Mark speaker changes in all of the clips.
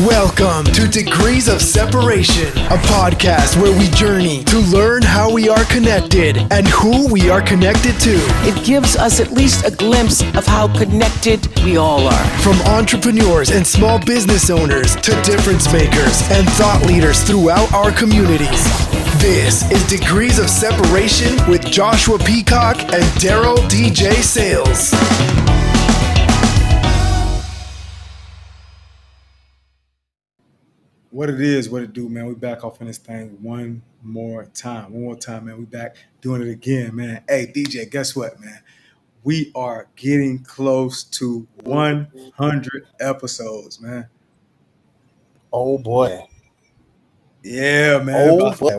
Speaker 1: Welcome to Degrees of Separation, a podcast where we journey to learn how we are connected and who we are connected to.
Speaker 2: It gives us at least a glimpse of how connected we all are.
Speaker 1: From entrepreneurs and small business owners to difference makers and thought leaders throughout our communities. This is Degrees of Separation with Joshua Peacock and Daryl DJ Sales.
Speaker 3: What it is, what it do, man. We back off in this thing one more time, man. We back doing it again, man. Hey, DJ, guess what, man? We are getting close to 100 episodes, man.
Speaker 4: Oh boy.
Speaker 3: Yeah, man.
Speaker 4: Oh boy.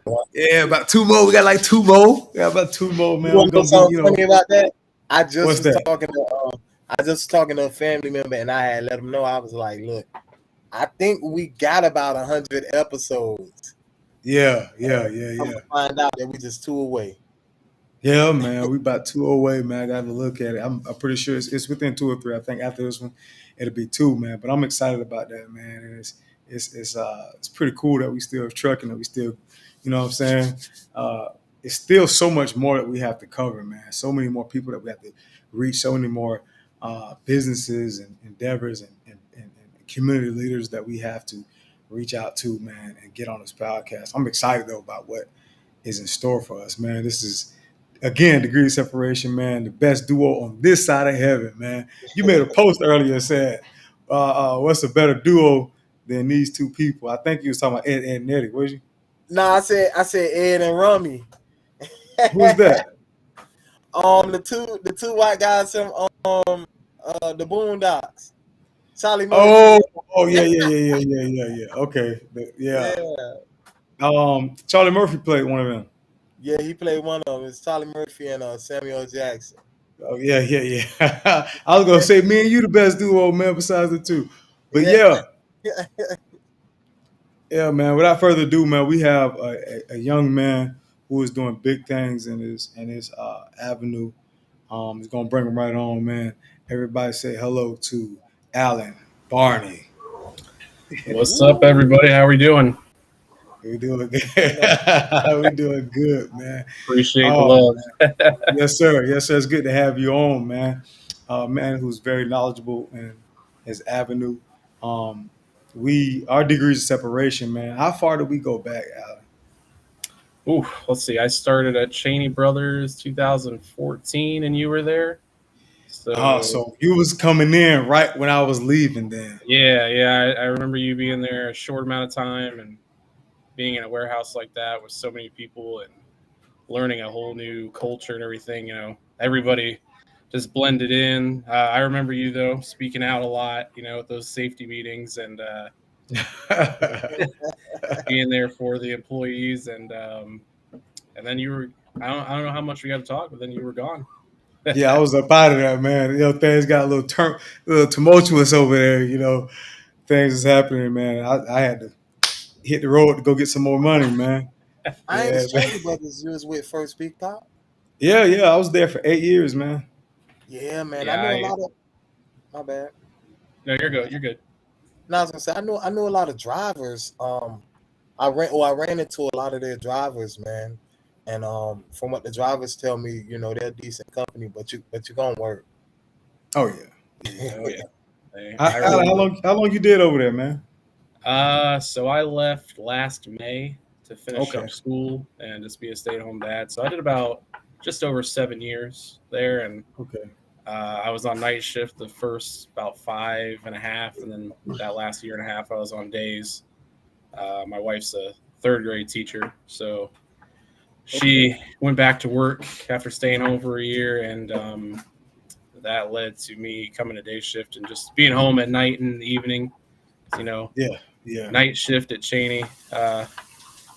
Speaker 3: About two more. We got like two more. We got about two more, man.
Speaker 4: You want to know something funny about that? I just
Speaker 3: What's
Speaker 4: was
Speaker 3: that?
Speaker 4: talking to a family member, and I had let them know. I was like, "Look, I think we got about 100 episodes."
Speaker 3: Yeah.
Speaker 4: Find out that we just 2 away.
Speaker 3: Yeah, man. We about 2 away, man. I got to look at it. I'm pretty sure it's within 2 or 3. I think after this one, it'll be 2, man. But I'm excited about that, man. And it's pretty cool that we still trucking, that we still, you know what I'm saying? It's still so much more that we have to cover, man. So many more people that we have to reach, so many more businesses and endeavors and community leaders that we have to reach out to, man, and get on this podcast. I'm excited, though, about what is in store for us, man. This is, again, Degree of Separation, man, the best duo on this side of heaven, man. You made a post earlier that said, what's a better duo than these two people? I think you was talking about Ed and Eddie, was you?
Speaker 4: No, I said Ed and Rummy.
Speaker 3: Who's that?
Speaker 4: The two white guys from the Boondocks. Charlie Murphy.
Speaker 3: Oh, yeah. Okay, yeah. Charlie Murphy played one of them.
Speaker 4: Yeah, he played one of them. It's Charlie Murphy and Samuel Jackson.
Speaker 3: Oh, yeah. I was gonna say, me and you the best duo, man, besides the two. But yeah, man. Without further ado, man, we have a young man who is doing big things in his avenue. He's gonna bring him right on, man. Everybody say hello to Allen Barney.
Speaker 5: What's up, everybody? How are we doing?
Speaker 3: We're doing good. We're doing good, man.
Speaker 5: Appreciate the love.
Speaker 3: Yes, sir. It's good to have you on, man. Man who's very knowledgeable in his avenue. Our degrees of separation, man. How far do we go back, Allen?
Speaker 5: Ooh, let's see. I started at Cheney Brothers 2014, and you were there.
Speaker 3: So you was coming in right when I was leaving then.
Speaker 5: Yeah. I remember you being there a short amount of time and being in a warehouse like that with so many people and learning a whole new culture and everything. You know, everybody just blended in. I remember you, though, speaking out a lot, you know, at those safety meetings and being there for the employees. And then you were, I don't know how much we got to talk, but then you were gone.
Speaker 3: Yeah, I was up out of there, man. You know, things got a little tumultuous over there. You know, things is happening, man. I had to hit the road to go get some more money, man.
Speaker 4: I ain't Cheney Brothers. You was with First Peacock?
Speaker 3: Yeah. I was there for 8 years, man.
Speaker 4: Yeah, man.
Speaker 5: Yeah,
Speaker 4: I know a lot of. My bad.
Speaker 5: No, you're good. You're good.
Speaker 4: No, I was gonna say I know a lot of drivers. I ran into a lot of their drivers, man. And from what the drivers tell me, you know, they're a decent company, but you're gonna work.
Speaker 3: Oh yeah.
Speaker 5: Oh yeah.
Speaker 3: How long you did over there, man?
Speaker 5: So I left last May to finish up school and just be a stay-at-home dad. So I did about just over 7 years there, and I was on night shift the first about 5.5, and then that last 1.5 years I was on days. My wife's a 3rd grade teacher, so she went back to work after staying home for a year, and that led to me coming to day shift and just being home at night and the evening. You know, night shift at Cheney,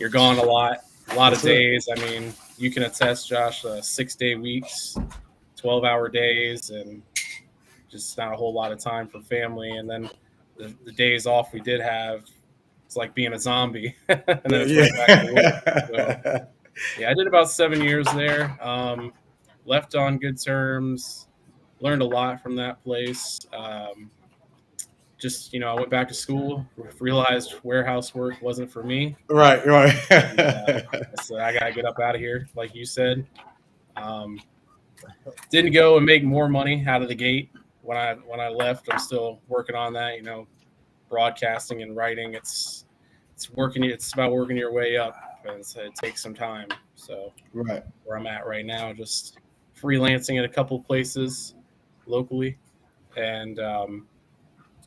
Speaker 5: you're gone a lot of days. I mean, you can attest, Josh, 6-day weeks, 12-hour days, and just not a whole lot of time for family. And then the days off we did have, it's like being a zombie. And then it's right back to work. So, yeah, I did about 7 years there. Left on good terms. Learned a lot from that place. just I went back to school, realized warehouse work wasn't for me.
Speaker 3: Right.
Speaker 5: And, I said I gotta get up out of here, like you said. Um, didn't go and make more money out of the gate when I left. I'm still working on that. Broadcasting and writing. It's working. It's about working your way up, and so it takes some time. So
Speaker 3: Right.
Speaker 5: where I'm at right now, just freelancing at a couple places locally, and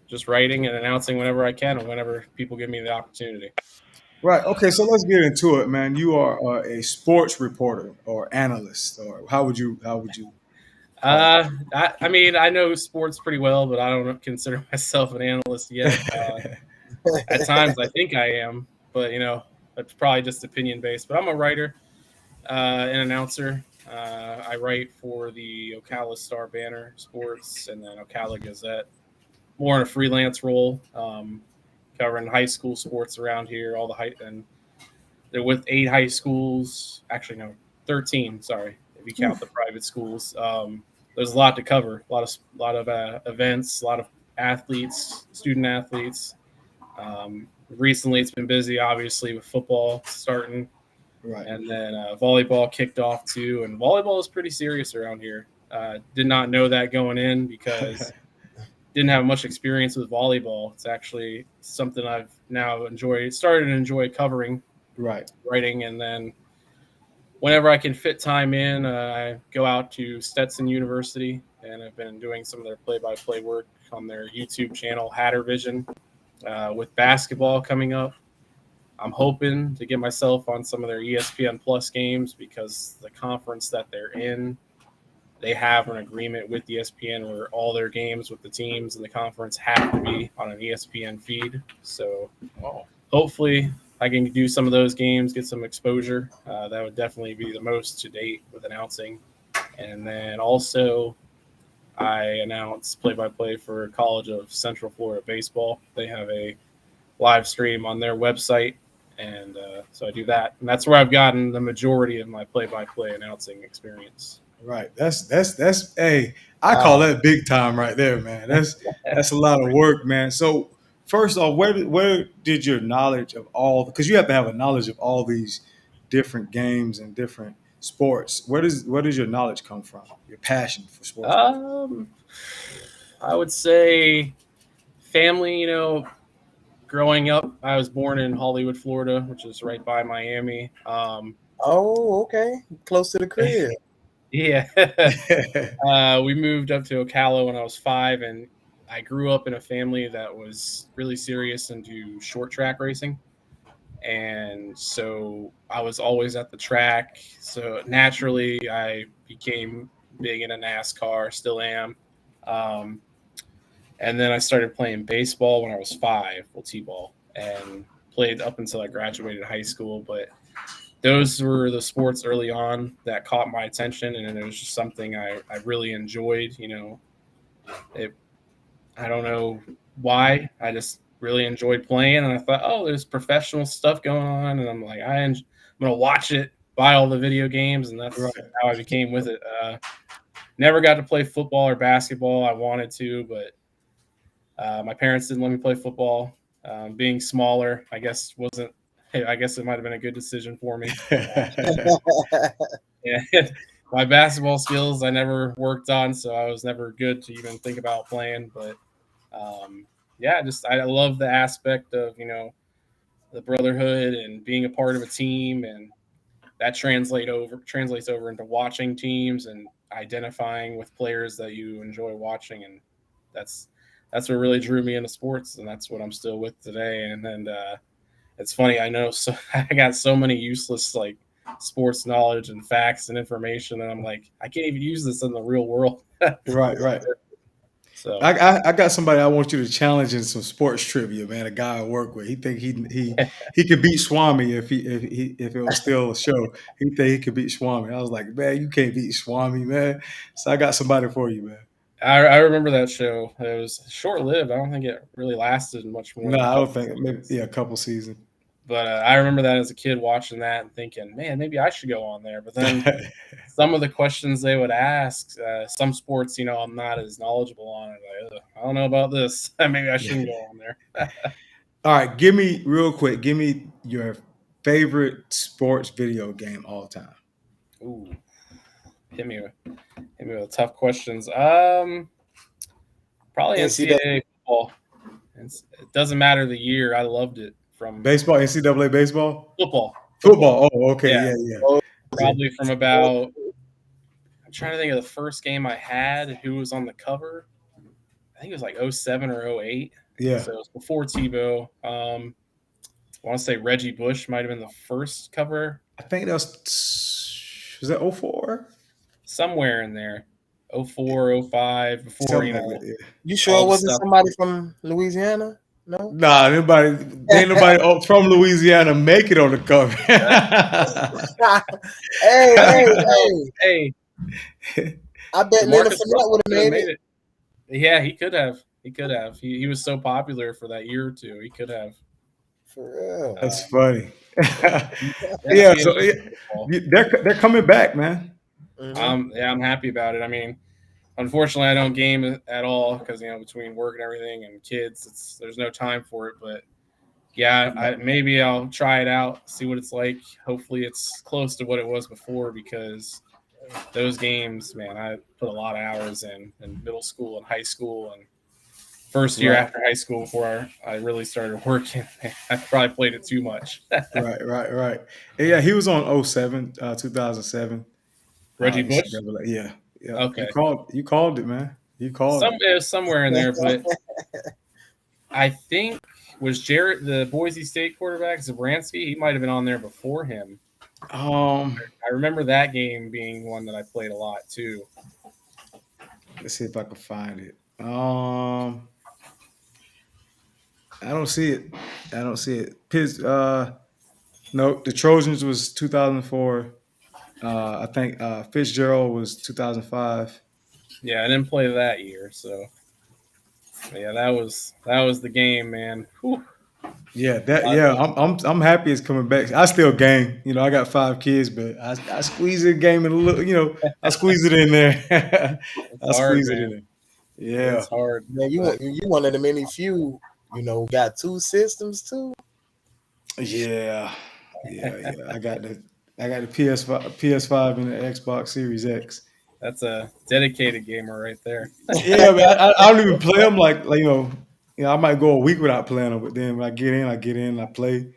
Speaker 5: just writing and announcing whenever I can and whenever people give me the opportunity.
Speaker 3: Right. Okay. So let's get into it, man. You are a sports reporter or analyst, or how would you call it?
Speaker 5: I mean, I know sports pretty well, but I don't consider myself an analyst yet. At times, I think I am, but it's probably just opinion based. But I'm a writer, an announcer. I write for the Ocala Star Banner Sports and then Ocala Gazette, more in a freelance role, covering high school sports around here. All the and they're with 8 high schools. Actually, no, 13. Sorry, if you count the private schools. There's a lot to cover. A lot of events, a lot of athletes, student athletes. Recently, it's been busy, obviously, with football starting,
Speaker 3: Right.
Speaker 5: and then volleyball kicked off too. And volleyball is pretty serious around here. Did not know that going in because didn't have much experience with volleyball. It's actually something I've now started to enjoy covering,
Speaker 3: Right.
Speaker 5: writing, and then whenever I can fit time in, I go out to Stetson University, and I've been doing some of their play-by-play work on their YouTube channel, Hatter Vision. With basketball coming up, I'm hoping to get myself on some of their ESPN Plus games because the conference that they're in, they have an agreement with ESPN where all their games with the teams in the conference have to be on an ESPN feed. So hopefully I can do some of those games, get some exposure. That would definitely be the most to date with announcing. And then also I announce play-by-play for College of Central Florida Baseball. They have a live stream on their website, and so I do that. And that's where I've gotten the majority of my play-by-play announcing experience.
Speaker 3: Right. That's hey, I call that big time right there, man. That's a lot of work, man. So first off, where did your knowledge of because you have to have a knowledge of all these different games and different sports. Where does your knowledge come from? Your passion for sports?
Speaker 5: Um, I would say family, growing up, I was born in Hollywood, Florida, which is right by Miami.
Speaker 4: Oh, okay. Close to the crib.
Speaker 5: Yeah. We moved up to Ocala when I was 5, and I grew up in a family that was really serious into short track racing. And so I was always at the track. So naturally, I became big into NASCAR, still am. Um, and then I started playing baseball when I was 5, well, T-ball, and played up until I graduated high school. But those were the sports early on that caught my attention, and it was just something I really enjoyed. I don't know why. I just really enjoyed playing, and I thought, oh, there's professional stuff going on, and I'm like, I'm gonna watch it, buy all the video games, and that's
Speaker 3: Right.
Speaker 5: how I became with it. Never got to play football or basketball. I wanted to, but my parents didn't let me play football. Being smaller, I guess wasn't. Hey, I guess it might have been a good decision for me. And my basketball skills I never worked on, so I was never good to even think about playing. But yeah, just I love the aspect of the brotherhood and being a part of a team, and that translates over into watching teams and identifying with players that you enjoy watching, and that's what really drew me into sports, and that's what I'm still with today. And then it's funny, I know so I got so many useless sports knowledge and facts and information, and I'm like, I can't even use this in the real world.
Speaker 3: Right.
Speaker 5: So
Speaker 3: I got somebody I want you to challenge in some sports trivia, man. A guy I work with. He think he could beat Swami if it was still a show. He think he could beat Swami. I was like, man, you can't beat Swami, man. So I got somebody for you, man.
Speaker 5: I remember that show. It was short lived. I don't think it really lasted much more
Speaker 3: No,
Speaker 5: than a
Speaker 3: I don't
Speaker 5: couple
Speaker 3: think maybe
Speaker 5: seasons.
Speaker 3: a couple seasons.
Speaker 5: But I remember that as a kid watching that and thinking, man, maybe I should go on there. But then some of the questions they would ask, some sports, I'm not as knowledgeable on. Like, I don't know about this. Maybe I shouldn't go on there.
Speaker 3: All right, give me your favorite sports video game all time.
Speaker 5: Ooh, hit me with tough questions. Probably NCAA football. It doesn't matter the year. I loved it from
Speaker 3: baseball, NCAA baseball,
Speaker 5: football.
Speaker 3: football. Oh, okay, yeah.
Speaker 5: Probably from about. I'm trying to think of the first game I had. Who was on the cover? I think it was like 07 or 08.
Speaker 3: Yeah.
Speaker 5: So it was before Tebow. I want to say Reggie Bush might have been the first cover.
Speaker 3: I think that was that 04?
Speaker 5: Somewhere in there. 04, 05, before,
Speaker 4: You sure it wasn't somebody from Louisiana? No?
Speaker 3: Nah, ain't nobody from Louisiana make it on the cover.
Speaker 5: Hey.
Speaker 4: I bet Leonard Fournette would have made it.
Speaker 5: Yeah, he could have. He was so popular for that year or two. He could have.
Speaker 4: For real.
Speaker 3: That's funny. They're coming back, man.
Speaker 5: Mm-hmm. I'm happy about it. I mean, unfortunately, I don't game at all because between work and everything and kids, there's no time for it. But yeah, maybe I'll try it out, see what it's like. Hopefully, it's close to what it was before because those games, man, I put a lot of hours in middle school and high school and first year after high school before I really started working. I probably played it too much.
Speaker 3: Right. Yeah, he was on 2007.
Speaker 5: Reggie Bush?
Speaker 3: Yeah.
Speaker 5: Okay.
Speaker 3: You called it, man. You called it.
Speaker 5: It was somewhere in there, but I think was Jarrett the Boise State quarterback, Zabransky? He might have been on there before him. I remember that game being one that I played a lot too.
Speaker 3: Let's see if I can find it. I don't see it. No, the Trojans was 2004. I think Fitzgerald was 2005.
Speaker 5: Yeah, I didn't play that year, so yeah, that was the game, man. Whew.
Speaker 3: Yeah, I'm happy it's coming back. I still game. I got 5 kids, but I squeeze it game in a little. I squeeze it in there. Squeeze it in there. Yeah,
Speaker 5: it's hard.
Speaker 4: Man, you one of the many few. Got 2 systems too.
Speaker 3: Yeah. I got the PS5 and the Xbox Series X.
Speaker 5: That's a dedicated gamer right there.
Speaker 3: Yeah, man. I don't even play them like I might go a week without playing them, but then when I get in, I play,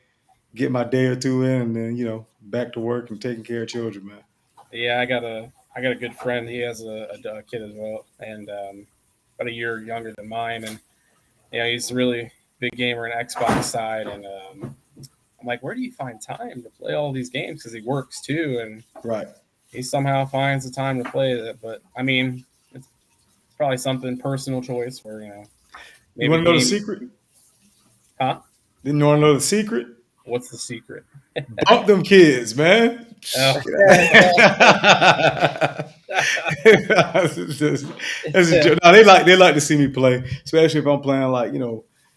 Speaker 3: get my day or two in, and then back to work and taking care of children, man.
Speaker 5: Yeah, I got a good friend. He has a kid as well, and about a year younger than mine, and he's a really big gamer on Xbox side, and I'm like, where do you find time to play all these games? Because he works too, and he somehow finds the time to play it. But I mean, it's probably something personal choice where
Speaker 3: you want to know the secret?
Speaker 5: Huh?
Speaker 3: Didn't you want to know the secret?
Speaker 5: What's the secret?
Speaker 3: Bump them kids, man.
Speaker 5: Oh.
Speaker 3: That's a joke. No, they like to see me play, especially if I'm playing like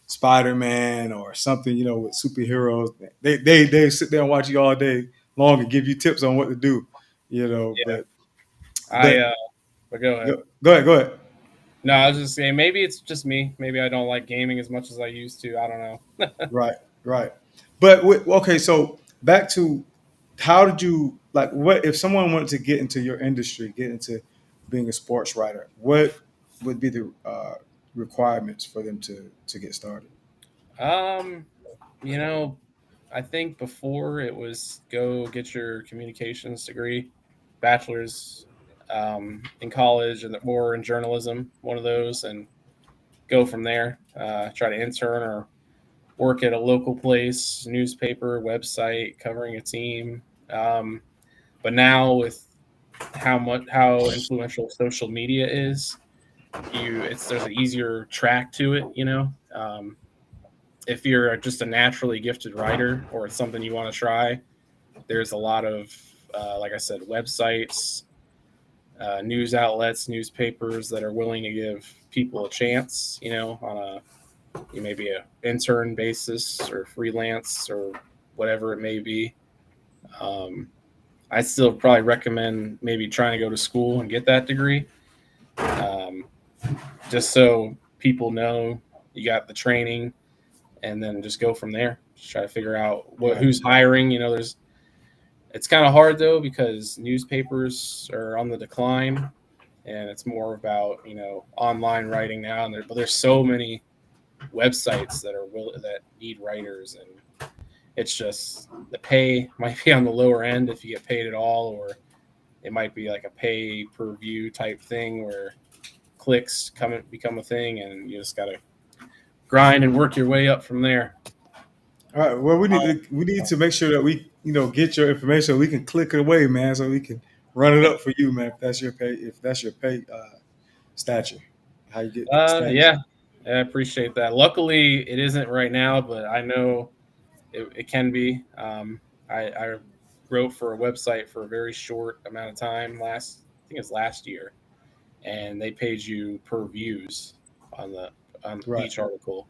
Speaker 3: Spider-Man or something, with superheroes. They sit there and watch you all day long and give you tips on what to do,
Speaker 5: Yeah.
Speaker 3: But
Speaker 5: go ahead.
Speaker 3: Go ahead.
Speaker 5: No, I was just saying maybe it's just me. Maybe I don't like gaming as much as I used to. I don't know.
Speaker 3: Right. But okay, so back to how did you what if someone wanted to get into your industry, get into being a sports writer? What would be the requirements for them to get started?
Speaker 5: I think before it was go get your communications degree, bachelor's in college, or in journalism, one of those, and go from there. Try to intern or work at a local place, newspaper, website, covering a team. But now with how influential social media is, there's an easier track to it. If you're just a naturally gifted writer or it's something you want to try, there's a lot of, like I said, websites, news outlets, newspapers that are willing to give people a chance, on a maybe an intern basis or freelance or whatever it may be. I still probably recommend maybe trying to go to school and get that degree, just so people know you got the training, and then just go from there. Just try to figure out who's hiring. It's kind of hard though because newspapers are on the decline, and it's more about online writing now. But there's so many websites that need writers, and it's just the pay might be on the lower end if you get paid at all, or it might be like a pay per view type thing where clicks become a thing, and you just gotta grind and work your way up from there.
Speaker 3: All right. Well, we need to make sure that we get your information so we can click it away, man, so we can run it up for you, man. If that's your pay stature, how you get stature.
Speaker 5: Yeah, I appreciate that. Luckily, it isn't right now, but I know it can be. I wrote for a website for a very short amount of time I think it's last year, and they paid you per views on each article,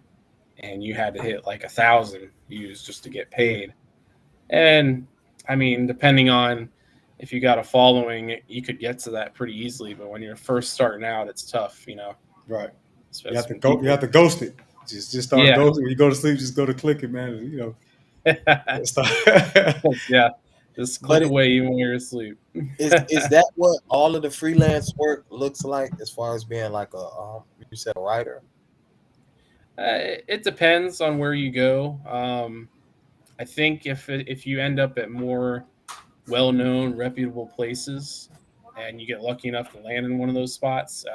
Speaker 5: and you had to hit like 1,000 views just to get paid. And I mean, depending on if you got a following, you could get to that pretty easily. But when you're first starting out, it's tough,
Speaker 3: Right. You have to go. You have to ghost it. Just start ghosting. When you go to sleep, just go to click it, man.
Speaker 5: Yeah. Just click away even when you're asleep.
Speaker 4: Is that what all of the freelance work looks like as far as being like you said, a writer?
Speaker 5: It depends on where you go. I think if you end up at more well-known, reputable places, and you get lucky enough to land in one of those spots,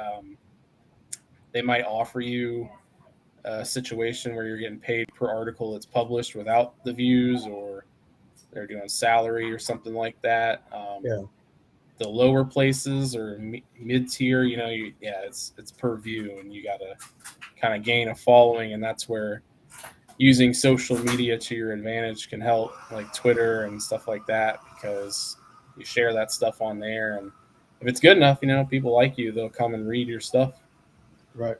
Speaker 5: they might offer you a situation where you're getting paid per article that's published without the views, or they're doing salary or something like that. The lower places or mid-tier, it's per view, and you got to kind of gain a following, and that's where using social media to your advantage can help, like Twitter and stuff like that, because you share that stuff on there, and if it's good enough, people like you, they'll come and read your stuff.
Speaker 3: Right.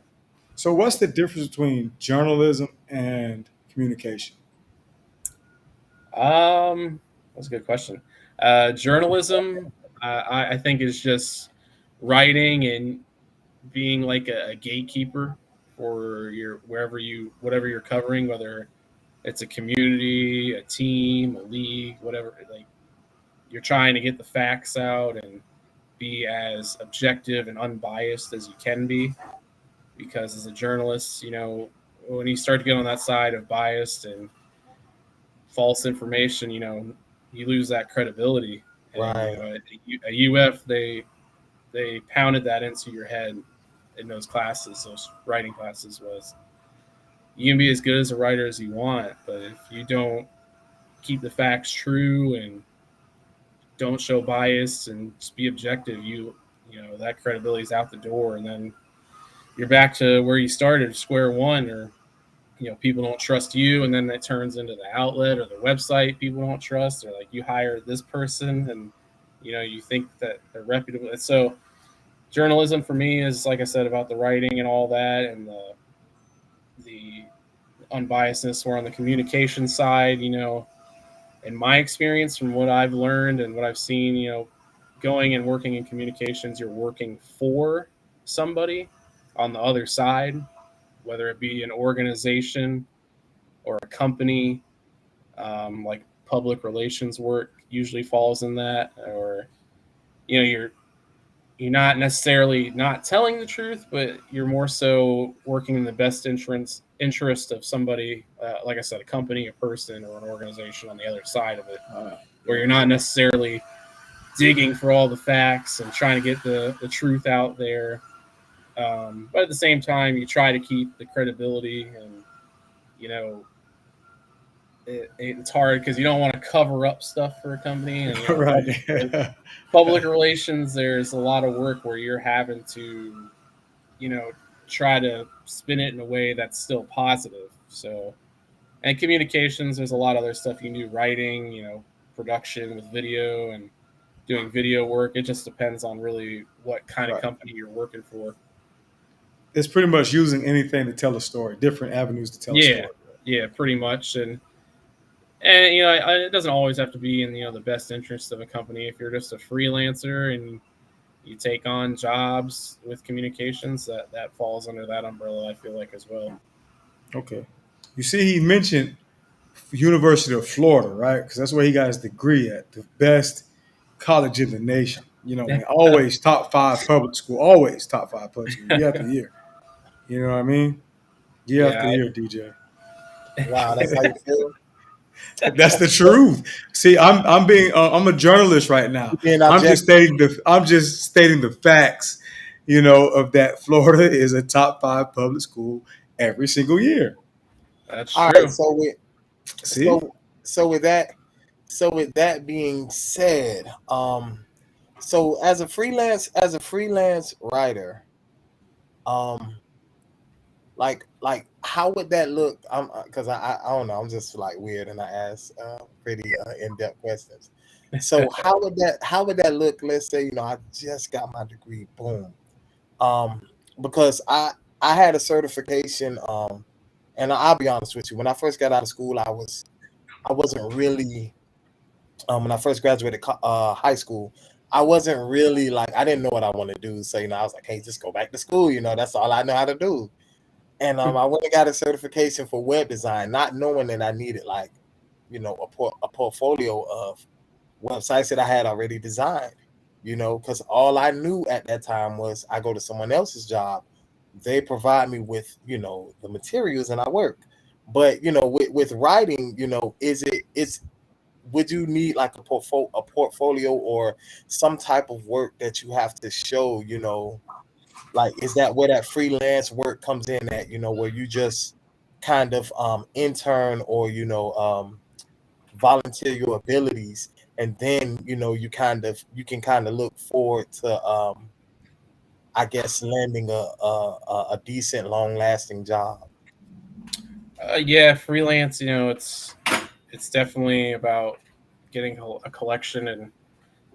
Speaker 3: So what's the difference between journalism and communication?
Speaker 5: That's a good question. Journalism, I think, is just writing and being like a gatekeeper for whatever you're covering, whether it's a community, a team, a league, whatever. Like, you're trying to get the facts out and be as objective and unbiased as you can be, because as a journalist, when you start to get on that side of biased and false information, you lose that credibility.
Speaker 4: Right.
Speaker 5: And, at UF, they pounded that into your head in those writing classes, was you can be as good as a writer as you want, but if you don't keep the facts true and don't show bias and just be objective, that credibility is out the door, and then you're back to where you started, square one, or people don't trust you, and then it turns into the outlet or the website people don't trust, or like you hired this person and you think that they're reputable. And so journalism for me is, like I said, about the writing and all that, and the unbiasedness. Where on the communication side, in my experience, from what I've learned and what I've seen, going and working in communications, you're working for somebody on the other side, whether it be an organization or a company. Like public relations work usually falls in that, or you're not necessarily not telling the truth, but you're more so working in the best interest of somebody, like I said, a company, a person, or an organization on the other side of it, where you're not necessarily digging for all the facts and trying to get the truth out there. But at the same time, you try to keep the credibility, and it's hard because you don't want to cover up stuff for a company. And,
Speaker 3: Right.
Speaker 5: Public relations, there's a lot of work where you're having to, try to spin it in a way that's still positive. So, and communications, there's a lot of other stuff you can do, writing, production with video and doing video work. It just depends on really what kind of company you're working for.
Speaker 3: It's pretty much using anything to tell a story, different avenues to tell a story.
Speaker 5: Yeah, pretty much. And And it doesn't always have to be in the best interest of a company. If you're just a freelancer and you take on jobs with communications, that falls under that umbrella, I feel like, as well.
Speaker 3: Okay. You see, he mentioned University of Florida, right? Because that's where he got his degree at, the best college in the nation. Man, always top 5 public school, always top 5 public school, year after year. You know what I mean? Year after
Speaker 5: Yeah.
Speaker 3: year, DJ.
Speaker 4: Wow, that's how you feel.
Speaker 3: That's the truth. See, I'm a journalist right
Speaker 4: You
Speaker 3: now.
Speaker 4: being
Speaker 3: I'm just
Speaker 4: objective.
Speaker 3: stating the facts, of that Florida is a top 5 public school every single year.
Speaker 5: That's
Speaker 4: All right,
Speaker 5: true.
Speaker 3: See?
Speaker 4: so with that being said, so as a freelance writer, um, like how would that look? Because I don't know, I'm just like weird and I ask pretty in-depth questions. So how would that look? Let's say I just got my degree, boom. Um, because I had a certification, and I'll be honest with you, when I first got out of school, I wasn't really when I first graduated high school, I wasn't really like I didn't know what I want to do. So I was like, hey, just go back to school. That's all I know how to do. And I went and got a certification for web design, not knowing that I needed like a portfolio of websites that I had already designed. Because all I knew at that time was I go to someone else's job, they provide me with the materials and I work. But with writing, is it's would you need like a portfolio or some type of work that you have to show, like is that where that freelance work comes in at, where you just kind of intern or volunteer your abilities, and then you can kind of look forward to I guess landing a decent long lasting job.
Speaker 5: Yeah, freelance. It's definitely about getting a collection, and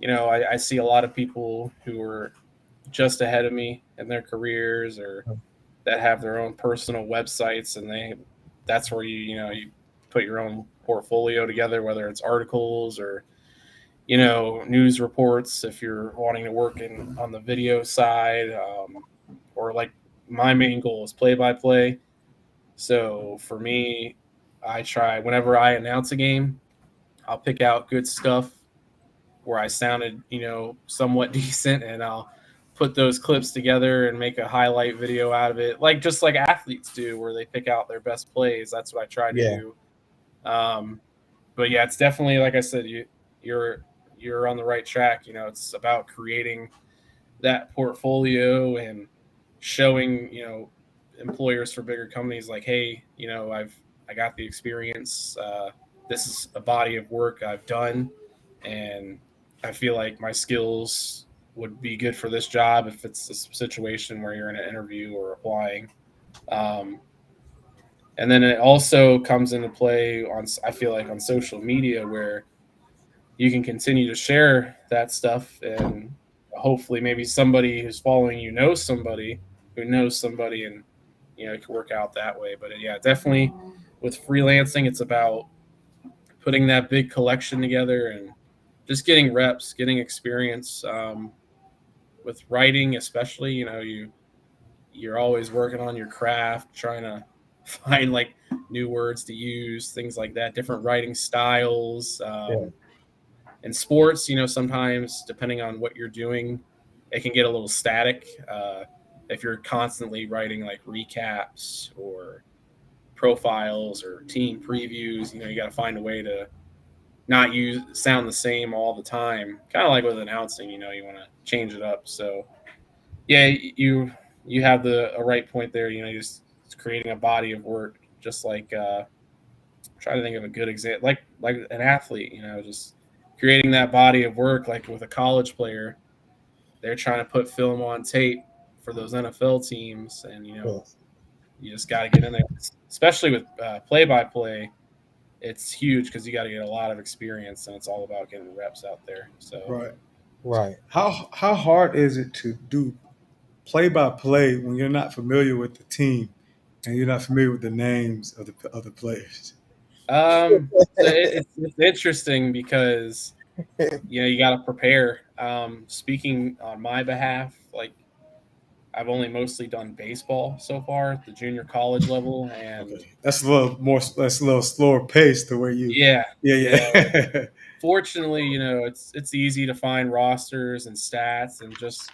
Speaker 5: I see a lot of people who are just ahead of me in their careers or that have their own personal websites, and that's where you put your own portfolio together, whether it's articles or news reports if you're wanting to work on the video side, or like my main goal is play by play. So for me, I try whenever I announce a game, I'll pick out good stuff where I sounded, somewhat decent, and I'll put those clips together and make a highlight video out of it, like just like athletes do, where they pick out their best plays. That's what I try to
Speaker 4: Yeah.
Speaker 5: do. Um, but yeah, it's definitely like I said, you're you're on the right track. It's about creating that portfolio and showing employers for bigger companies like, hey, I got the experience. This is a body of work I've done, and I feel like my skills would be good for this job if it's a situation where you're in an interview or applying. Um, and then it also comes into play I feel like on social media where you can continue to share that stuff, and hopefully maybe somebody who's following you knows somebody who knows somebody, and it can work out that way. But yeah, definitely with freelancing, it's about putting that big collection together and just getting reps, getting experience, with writing especially. You're always working on your craft, trying to find like new words to use, things like that, different writing styles.
Speaker 4: Yeah.
Speaker 5: In sports, sometimes depending on what you're doing, it can get a little static. If you're constantly writing like recaps or profiles or team previews, you got to find a way to not sound the same all the time. Kind of like with announcing, you want to change it up. So yeah, you have a right point there. Just creating a body of work, just like try to think of a good example, like an athlete. Just creating that body of work, like with a college player, they're trying to put film on tape for those NFL teams, and
Speaker 4: Yes.
Speaker 5: you just got to get in there, especially with play by play. It's huge because you got to get a lot of experience, and it's all about getting reps out there. So
Speaker 3: Right.
Speaker 4: Right.
Speaker 3: How hard is it to do play by play when you're not familiar with the team and you're not familiar with the names of the players?
Speaker 5: So it's interesting because you got to prepare. Speaking on my behalf, like I've only mostly done baseball so far at the junior college level, and
Speaker 3: Okay, that's a little more. That's a little slower pace to where you.
Speaker 5: yeah,
Speaker 3: Yeah,
Speaker 5: yeah.
Speaker 3: yeah.
Speaker 5: Fortunately, it's easy to find rosters and stats, and just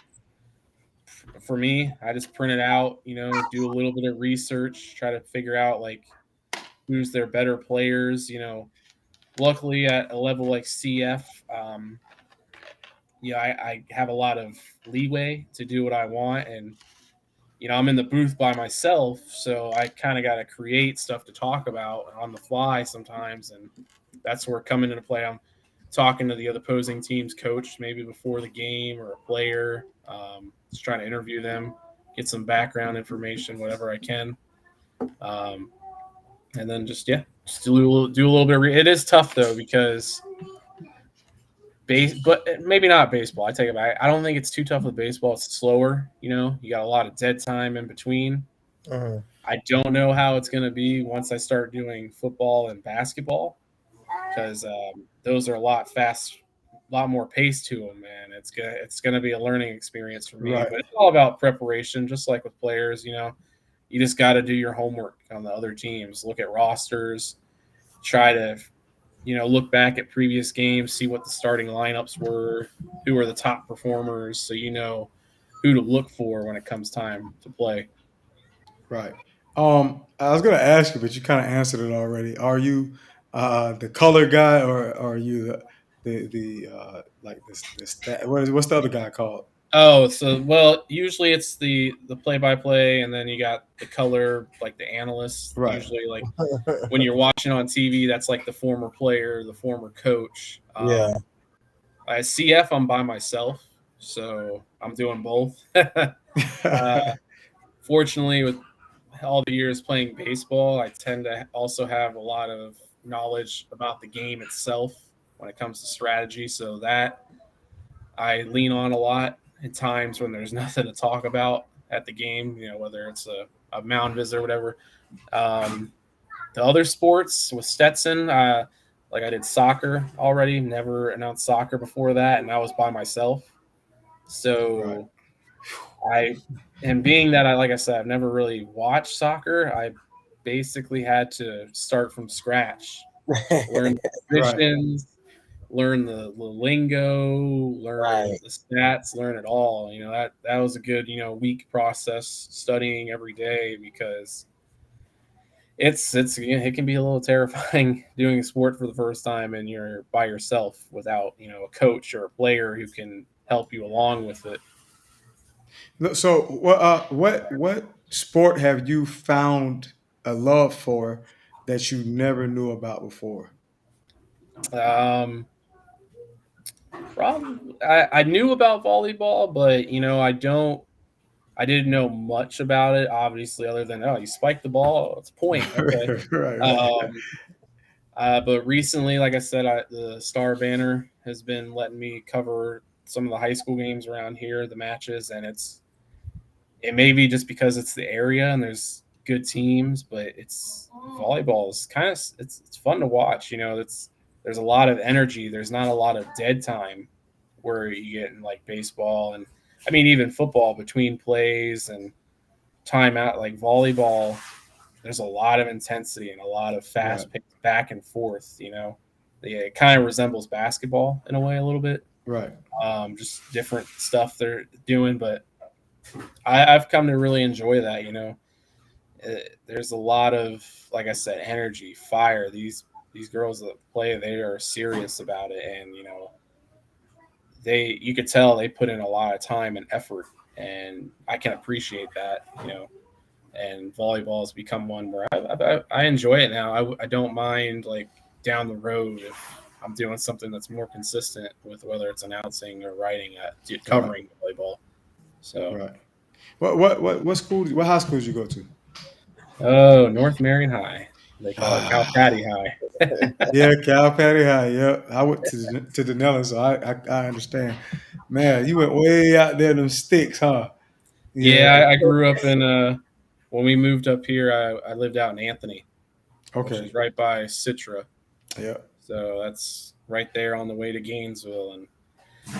Speaker 5: for me, I just print it out. Do a little bit of research, try to figure out like who's their better players. Luckily at a level like CF, I have a lot of leeway to do what I want, and I'm in the booth by myself, so I kind of got to create stuff to talk about on the fly sometimes, and that's where coming into play. I'm talking to the other opposing team's coach maybe before the game or a player, just trying to interview them, get some background information, whatever I can, and then just do a little bit. It is tough though because but maybe not baseball. I take it back. I don't think it's too tough with baseball. It's slower. You got a lot of dead time in between.
Speaker 4: Mhm.
Speaker 5: I don't know how it's going to be once I start doing football and basketball because those are a lot more pace to them, man. It's gonna be a learning experience for me,
Speaker 3: Right.
Speaker 5: but it's all about preparation, just like with players. You just got to do your homework on the other teams, look at rosters, try to look back at previous games, see what the starting lineups were, who are the top performers, so you know who to look for when it comes time to play.
Speaker 3: Right. I was gonna ask you, but you kind of answered it already. Are you the color guy, or are you the like this what's the other guy called?
Speaker 5: Oh, so well, usually it's the play by play, and then you got the color, like the analysts.
Speaker 3: Right.
Speaker 5: Usually, like when you're watching on TV, that's like the former player, the former coach.
Speaker 4: Yeah.
Speaker 5: At CF, I'm by myself, so I'm doing both. Fortunately, with all the years playing baseball, I tend to also have a lot of knowledge about the game itself when it comes to strategy. So that I lean on a lot in times when there's nothing to talk about at the game, whether it's a mound visit or whatever. Um, the other sports with Stetson, like I did soccer already, never announced soccer before that, and I was by myself.
Speaker 3: Right.
Speaker 5: So I, and being that like I said, I've never really watched soccer, I basically had to start from scratch, learn the
Speaker 3: Right.
Speaker 5: positions, learn the lingo, learn
Speaker 4: Right.
Speaker 5: the stats, learn it all. That was a good week process studying every day because it can be a little terrifying doing a sport for the first time and you're by yourself without a coach or a player who can help you along with it.
Speaker 3: So what sport have you found a love for that you never knew about before?
Speaker 5: Um, Probably I knew about volleyball, but I didn't know much about it. Obviously, other than you spike the ball, it's a point. Okay.
Speaker 3: Right. Right.
Speaker 5: Um, but recently, like I said, the Star Banner has been letting me cover some of the high school games around here, the matches, and it may be just because it's the area and there's good teams, but it's volleyball is kind of it's fun to watch. There's a lot of energy. There's not a lot of dead time where you get in like baseball and I mean even football between plays and timeout. Like volleyball, there's a lot of intensity and a lot of
Speaker 3: Right.
Speaker 5: fast paced back and forth. It kind of resembles basketball in a way a little bit.
Speaker 3: Right.
Speaker 5: Just different stuff they're doing, but I've come to really enjoy that. There's a lot of, like I said, energy, fire. These girls that play, they are serious about it, and you could tell they put in a lot of time and effort, and I can appreciate that. And volleyball has become one where I enjoy it now. I don't mind like down the road if I'm doing something that's more consistent with whether it's announcing or writing,
Speaker 3: Right.
Speaker 5: covering volleyball. So,
Speaker 3: Right. What school? What high school did you go to?
Speaker 5: oh, North Marion High. They call it
Speaker 3: Ah,
Speaker 5: Calpatti High.
Speaker 3: yeah, Cal Patty High. Yep, I went to the Nellis, so I understand. Man, you went way out there, them sticks, huh? Yeah.
Speaker 5: Yeah, I grew up in when we moved up here. I lived out in Anthony. which is right by Citra.
Speaker 3: Yeah.
Speaker 5: So that's right there on the way to Gainesville. And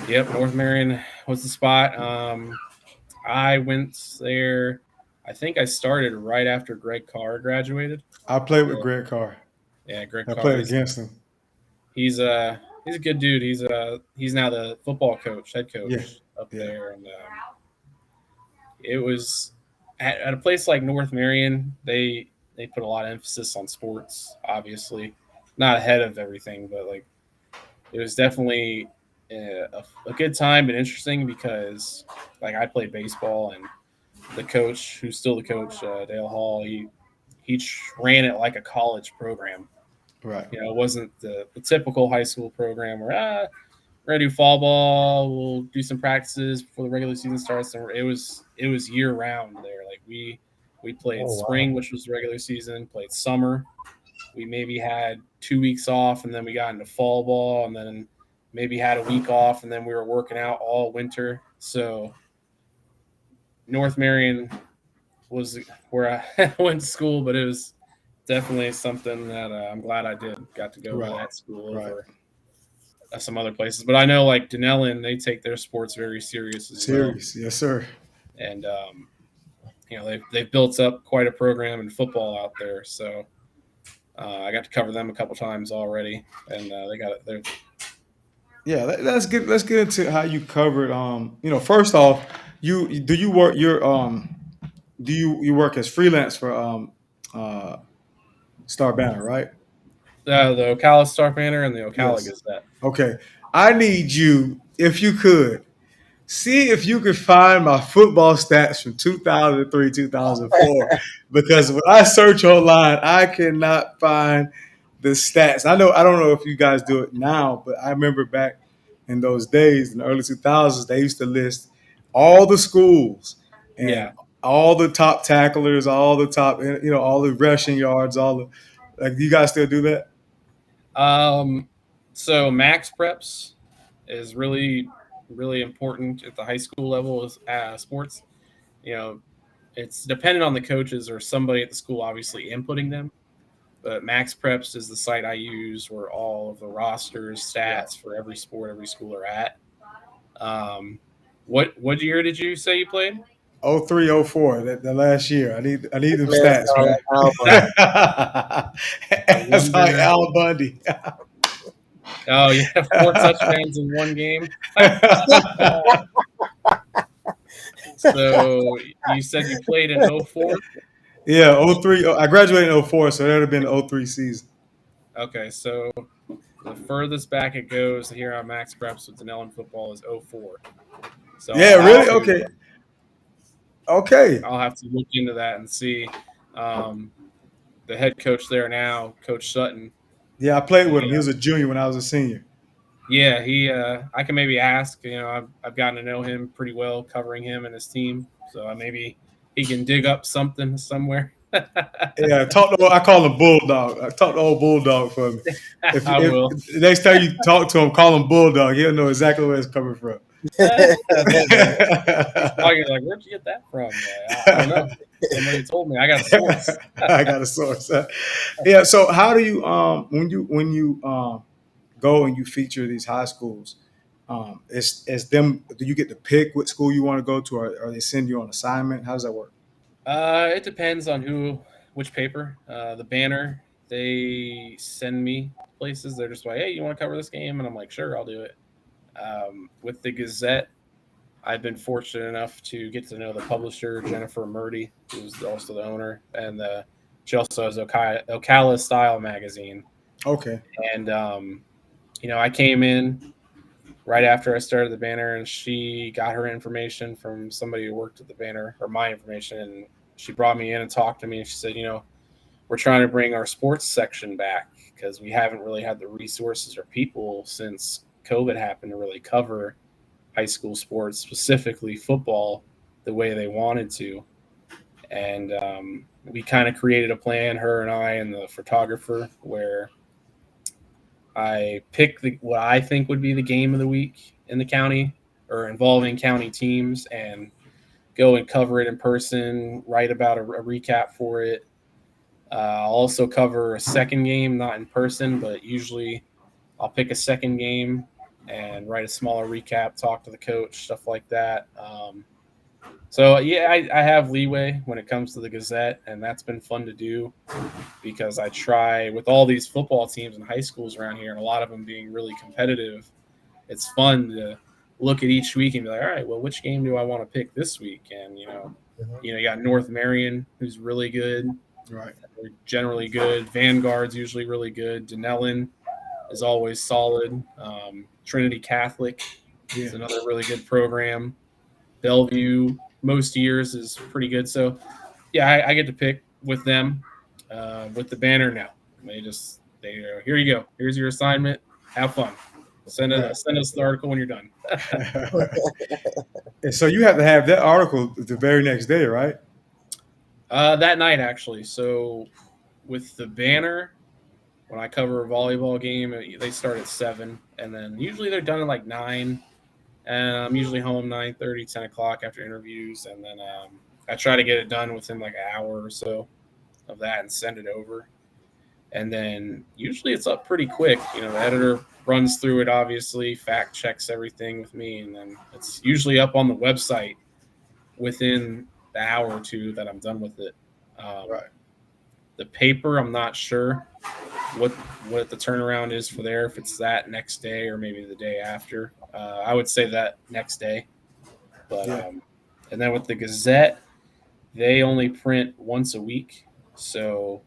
Speaker 5: yep, North Marion was the spot. I went there. I think I started right after Greg Carr graduated.
Speaker 3: I played with Greg Carr.
Speaker 5: Yeah, Greg
Speaker 3: I
Speaker 5: Carr.
Speaker 3: played against him.
Speaker 5: He's a good dude. He's now the football coach, head coach up there, and it was at a place like North Marion. They put a lot of emphasis on sports. Obviously, not ahead of everything, but like it was definitely a good time and interesting because like I played baseball and the coach, who's still the coach, Dale Hall, he ran it like a college program.
Speaker 3: Right.
Speaker 5: You know, it wasn't the typical high school program where we're gonna do fall ball, we'll do some practices before the regular season starts. And it was year round there. Like we played spring, which was the regular season, played summer. We maybe had 2 weeks off, and then we got into fall ball, and then maybe had a week off, and then we were working out all winter. So North Marion was where I went to school, but it was definitely something that I'm glad I got to go to that school over some other places. But I know like Dunellen, they take their sports very serious as well.
Speaker 3: Yes, sir.
Speaker 5: And you know, they've built up quite a program in football out there. So I got to cover them a couple times already, and they got it there.
Speaker 3: Yeah, let's get into how you covered. You know, first off, you work as freelance for Star Banner, right?
Speaker 5: The Ocala Star Banner and the Ocala Gazette.
Speaker 3: Okay, I need you, if you could, see if you could find my football stats from 2003, 2004, because when I search online, I cannot find the stats. I don't know if you guys do it now, but I remember back in those days, in the early 2000s, they used to list all the schools and all the top tacklers, all the top, all the rushing yards, do you guys still do that?
Speaker 5: So max preps is really, really important at the high school level as sports. You know, it's dependent on the coaches or somebody at the school obviously inputting them. But Max Preps is the site I use where all of the rosters, stats for every sport, every school are at. What year did you say you played?
Speaker 3: 03, 04, the last year. I need them stats, man. That's like Allen Barney.
Speaker 5: Oh, yeah, 4 touchdowns in one game. So you said you played in 04?
Speaker 3: Yeah, 03. I graduated in 04, so that would have been the 03 season.
Speaker 5: Okay, so the furthest back it goes here on Max Preps with Dunellen football is 04. So
Speaker 3: yeah, really? Okay. Okay.
Speaker 5: I'll have to look into that and see. The head coach there now, Coach Sutton.
Speaker 3: Yeah, I played with him. He was a junior when I was a senior.
Speaker 5: Yeah, I can maybe ask. You know, I've gotten to know him pretty well, covering him and his team. So maybe he can dig up something somewhere.
Speaker 3: Yeah, I call him Bulldog. Talk to old Bulldog for me.
Speaker 5: I will.
Speaker 3: Next time you talk to him, call him Bulldog. He'll know exactly where it's coming from.
Speaker 5: He's probably like, where'd you get that from? I don't know. Somebody told me. I got a source.
Speaker 3: I got a source. Yeah. So how do you when you go and you feature these high schools? Is them? Do you get to pick what school you want to go to, or they send you on assignment? How does that work?
Speaker 5: It depends on which paper. The Banner, they send me places. They're just like, hey, you want to cover this game? And I'm like, sure, I'll do it. With the Gazette, I've been fortunate enough to get to know the publisher, Jennifer Murdy, who's also the owner, and she also has Ocala Style magazine.
Speaker 3: Okay.
Speaker 5: And I came in right after I started the Banner, and she got her information from somebody who worked at the Banner, or my information, and she brought me in and talked to me, and she said, we're trying to bring our sports section back because we haven't really had the resources or people since COVID happened to really cover high school sports, specifically football, the way they wanted to. And we kind of created a plan, her and I and the photographer, where I pick what I think would be the game of the week in the county or involving county teams and go and cover it in person, write about a recap for it. I'll also cover a second game, not in person, but usually I'll pick a second game and write a smaller recap, talk to the coach, stuff like that. So yeah, I have leeway when it comes to the Gazette, and that's been fun to do because I try with all these football teams and high schools around here, and a lot of them being really competitive. It's fun to look at each week and be like, all right, well, which game do I want to pick this week? And you got North Marion, who's really good.
Speaker 3: Right.
Speaker 5: They're generally good. Vanguard's usually really good. Denellen is always solid. Trinity Catholic is another really good program. Bellevue most years is pretty good. So, yeah, I get to pick with them. With the banner now, here you go. Here's your assignment. Have fun. Send us the article when you're done.
Speaker 3: And so you have to have that article the very next day, right?
Speaker 5: That night, actually. So with the banner, when I cover a volleyball game, they start at 7, and then usually they're done at like 9. And I'm usually home 9:30, 10 o'clock after interviews, and then I try to get it done within like an hour or so of that and send it over. And then usually it's up pretty quick. The editor runs through it, obviously, fact checks everything with me, and then it's usually up on the website within the hour or two that I'm done with it.
Speaker 3: Right.
Speaker 5: The paper, I'm not sure what the turnaround is for there, if it's that next day or maybe the day after. I would say that next day. But and then with the Gazette, they only print once a week. So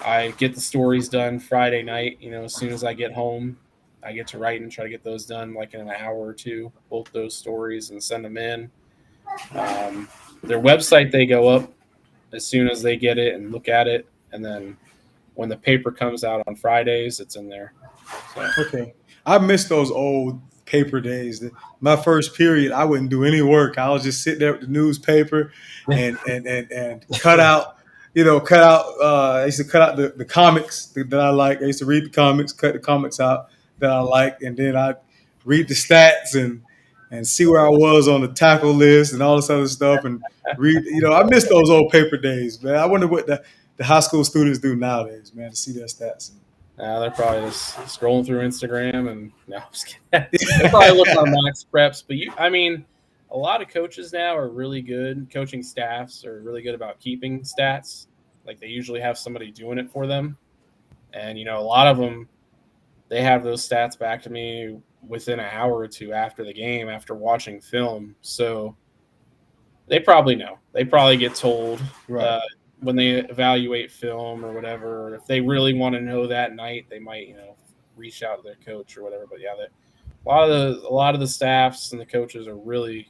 Speaker 5: I get the stories done Friday night. As soon as I get home, I get to write and try to get those done like in an hour or two, both those stories, and send them in. Their website, they go up as soon as they get it and look at it. And then when the paper comes out on Fridays, it's in there. So.
Speaker 3: Okay. I miss those old paper days. My first period, I wouldn't do any work. I would just sit there with the newspaper and cut out. I used to cut out the comics that I like. I used to read the comics, cut the comics out that I like, and then I'd read the stats and see where I was on the tackle list and all this other stuff and read. I miss those old paper days, man. I wonder what the high school students do nowadays, man, to see their stats.
Speaker 5: They're probably just scrolling through Instagram and no, I'm just kidding. They probably look on Max Preps, but a lot of coaches now are really good. Coaching staffs are really good about keeping stats. Like they usually have somebody doing it for them, and a lot of them, they have those stats back to me within an hour or two after the game, after watching film. So they probably know. They probably get told.
Speaker 3: Right.
Speaker 5: When they evaluate film or whatever, or if they really want to know that night, they might, reach out to their coach or whatever. But yeah, a lot of the staffs and the coaches are really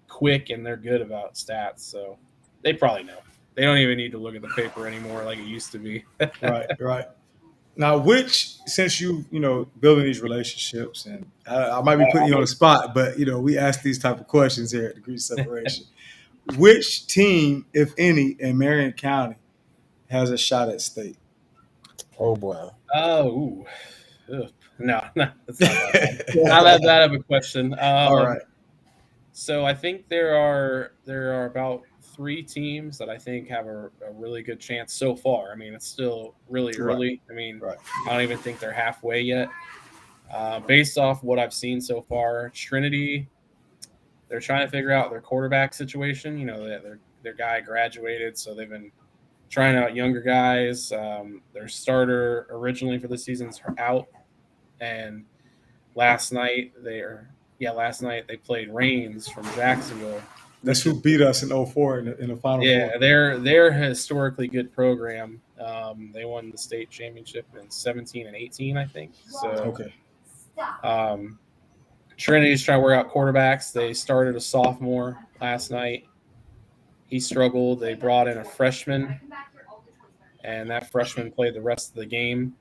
Speaker 5: quick and they're good about stats, so they probably know. They don't even need to look at the paper anymore like it used to be.
Speaker 3: Right. Now, since building these relationships, and I might be putting you on the spot, but we ask these type of questions here at Degree Separation. Which team, if any, in Marion County has a shot at state?
Speaker 4: Oh boy.
Speaker 5: Oh, no, that's not that bad of a question.
Speaker 3: All right.
Speaker 5: So I think there are about 3 teams that I think have a really good chance so far. I mean, it's still really early. I mean, I don't even think they're halfway yet. Based off what I've seen so far, Trinity, they're trying to figure out their quarterback situation. Their guy graduated, so they've been trying out younger guys. Their starter originally for the season's out, and last night they played Rains from Jacksonville.
Speaker 3: That's who beat us in 2004 in the Final Four.
Speaker 5: Yeah, they're a historically good program. They won the state championship in 17 and 18, I think. So
Speaker 3: okay.
Speaker 5: Trinity's trying to work out quarterbacks. They started a sophomore last night. He struggled. They brought in a freshman, and that freshman played the rest of the game.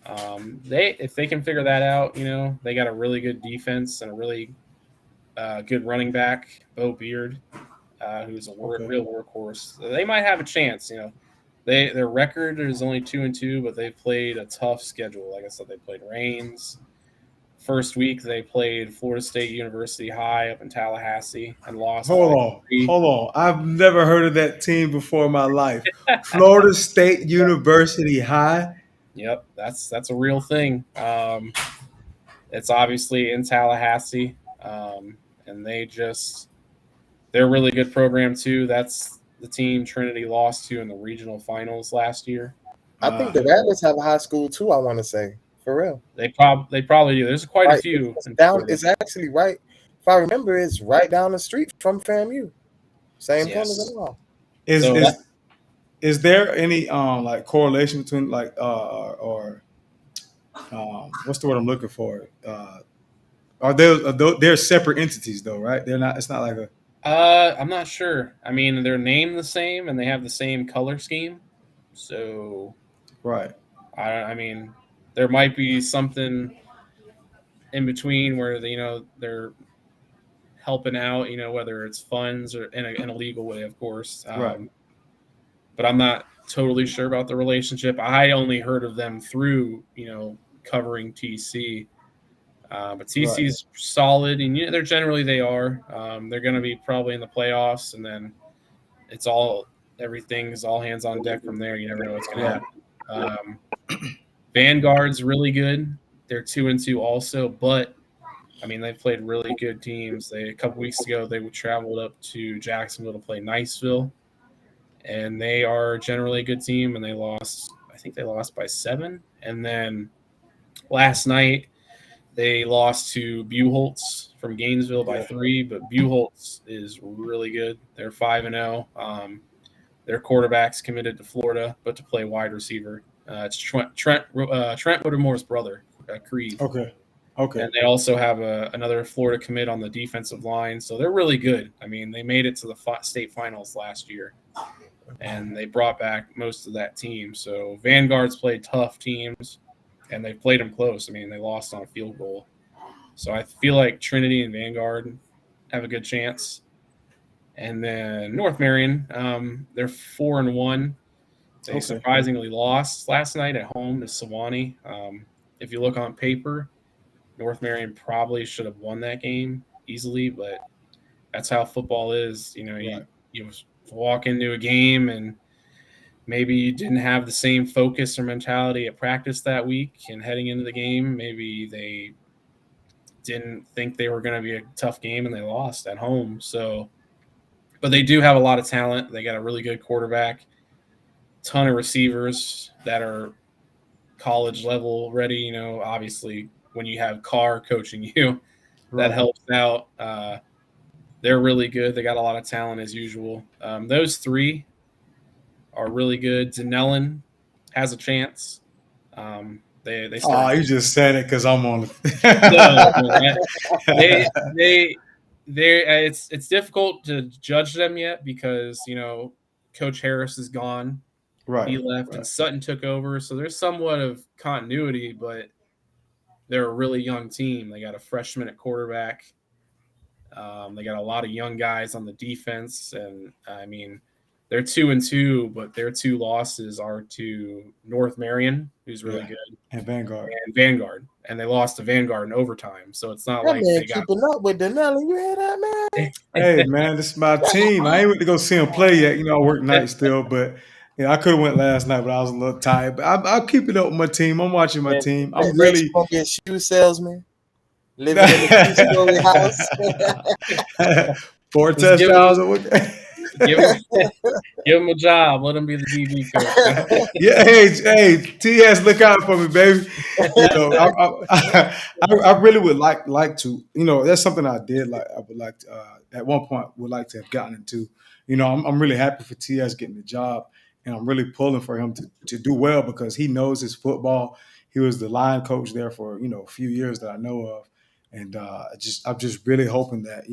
Speaker 5: If they can figure that out, they got a really good defense and a really good running back, Bo Beard, who's a real workhorse. So they might have a chance. Their record is only 2-2, but they've played a tough schedule. Like I said, they played Rains, first week they played Florida State University High up in Tallahassee and lost by
Speaker 3: Hold
Speaker 5: 3.
Speaker 3: on. I've never heard of that team before in my life. Florida State University High.
Speaker 5: Yep, that's a real thing. It's obviously in Tallahassee, and they're a really good program too. That's the team Trinity lost to in the regional finals last year.
Speaker 4: I think the Rattlers have a high school too. I want to say for real.
Speaker 5: They probably do. There's quite a few.
Speaker 4: It's actually right. If I remember, it's right down the street from FAMU. Same corners and all.
Speaker 3: Is there any like correlation between like or what's the word I'm looking for? They're separate entities though, right? They're not. It's not like a.
Speaker 5: I'm not sure. I mean, they're named the same and they have the same color scheme. So,
Speaker 3: right.
Speaker 5: I mean, there might be something in between where they're helping out. Whether it's funds or in a legal way, of course.
Speaker 3: Right.
Speaker 5: But I'm not totally sure about the relationship. I only heard of them through covering TC. But TC's solid, and they're generally they are. They're going to be probably in the playoffs, and then everything is all hands on deck from there. You never know what's going to happen. Vanguard's really good. They're 2-2 also, but I mean they've played really good teams. A couple weeks ago they traveled up to Jacksonville to play Niceville, and they are generally a good team. And they lost. I think they lost by 7. And then last night, they lost to Buchholz from Gainesville by 3, but Buchholz is really good. They're 5-0. Their quarterback's committed to Florida, but to play wide receiver. It's Trent Whittemore's brother, Creed.
Speaker 3: Okay.
Speaker 5: And they also have another Florida commit on the defensive line, so they're really good. I mean, they made it to the state finals last year, and they brought back most of that team. So Vanguard's played tough teams. And they played them close. I mean, they lost on a field goal. So I feel like Trinity and Vanguard have a good chance. And then North Marion, they're 4-1. They surprisingly lost last night at home to Sewanee. If you look on paper, North Marion probably should have won that game easily, but that's how football is. You walk into a game and maybe you didn't have the same focus or mentality at practice that week, and heading into the game, maybe they didn't think they were going to be a tough game and they lost at home. So, but they do have a lot of talent. They got a really good quarterback, ton of receivers that are college level ready. Obviously when you have Carr coaching you, that helps out. They're really good. They got a lot of talent as usual. Those 3 are really good. Denellen has a chance.
Speaker 3: You just said it because I'm on.
Speaker 5: It's difficult to judge them yet because Coach Harris is gone.
Speaker 3: Right.
Speaker 5: He left and Sutton took over, so there's somewhat of continuity, but they're a really young team. They got a freshman at quarterback. They got a lot of young guys on the defense, and I mean. They're 2-2, but their 2 losses are to North Marion, who's really good,
Speaker 3: and Vanguard.
Speaker 5: And they lost to Vanguard in overtime. So it's not
Speaker 4: like they got keeping up with Denellen. You hear that, man?
Speaker 3: Hey, man, this is my team. I ain't went to go see him play yet. I work night still, but I could have went last night, but I was a little tired. But I'll keep it up with my team. I'm watching my team. I'm really
Speaker 4: gonna be a shoe salesman, living in a 2-story house.
Speaker 3: 4 touchdowns.
Speaker 5: Give him a job. Let him be the DB coach.
Speaker 3: Yeah, hey, TS, look out for me, baby. I really would like to. That's something I did. I would like to, at one point would like to have gotten into. I'm really happy for TS getting the job, and I'm really pulling for him to do well because he knows his football. He was the line coach there for a few years that I know of, and I'm just really hoping that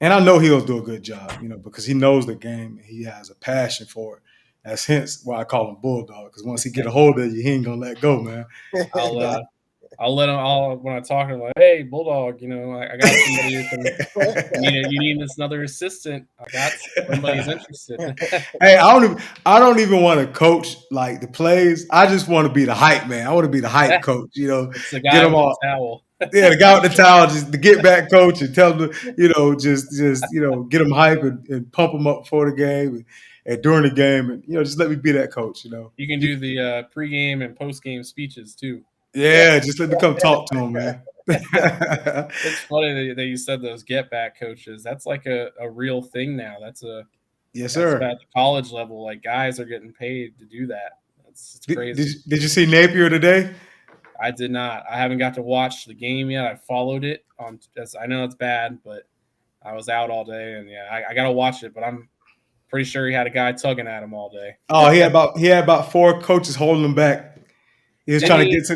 Speaker 3: And I know he'll do a good job, because he knows the game and he has a passion for it. That's hence why I call him Bulldog, because once he get a hold of you, he ain't gonna let go, man.
Speaker 5: I'll let him. When I talk to him, like, hey, Bulldog, I got somebody who can. You need another assistant. I got somebody who's interested.
Speaker 3: Hey, I don't even want to coach like the plays. I just want to be the hype man. I want to be the hype coach.
Speaker 5: It's the guy with the towel.
Speaker 3: Yeah, the guy with the towel, just the get back coach, and tell them to, just get them hype and pump them up before the game and during the game, and just let me be that coach.
Speaker 5: You can do the pregame and postgame speeches too.
Speaker 3: Yeah, just let me come talk to him, man.
Speaker 5: It's funny that you said those get back coaches. That's like a real thing now. That's
Speaker 3: Yes,
Speaker 5: that's
Speaker 3: sir.
Speaker 5: at the college level. Like guys are getting paid to do that. It's crazy.
Speaker 3: Did you see Napier today?
Speaker 5: I did not. I haven't got to watch the game yet. I followed it on. I know it's bad, but I was out all day, and yeah, I got to watch it. But I'm pretty sure he had a guy tugging at him all day.
Speaker 3: Oh, he had about 4 coaches holding him back. He's trying to get to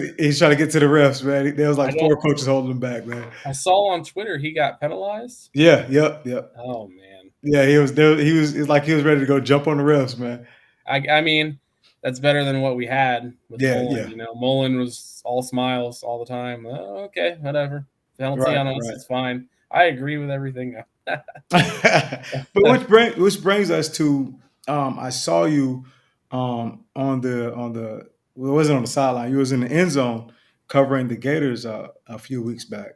Speaker 3: the refs, man. There was like 4 coaches holding him back, man.
Speaker 5: I saw on Twitter he got penalized.
Speaker 3: Yeah, yep.
Speaker 5: Oh man.
Speaker 3: Yeah, he was there. He was like he was ready to go jump on the refs, man.
Speaker 5: I mean, that's better than what we had with Mullen.
Speaker 3: Yeah.
Speaker 5: Mullen was all smiles all the time. Oh, okay, whatever. Penalty on us, it's fine. I agree with everything.
Speaker 3: But which brings us to I saw you on the it wasn't on the sideline. You was in the end zone covering the Gators a few weeks back.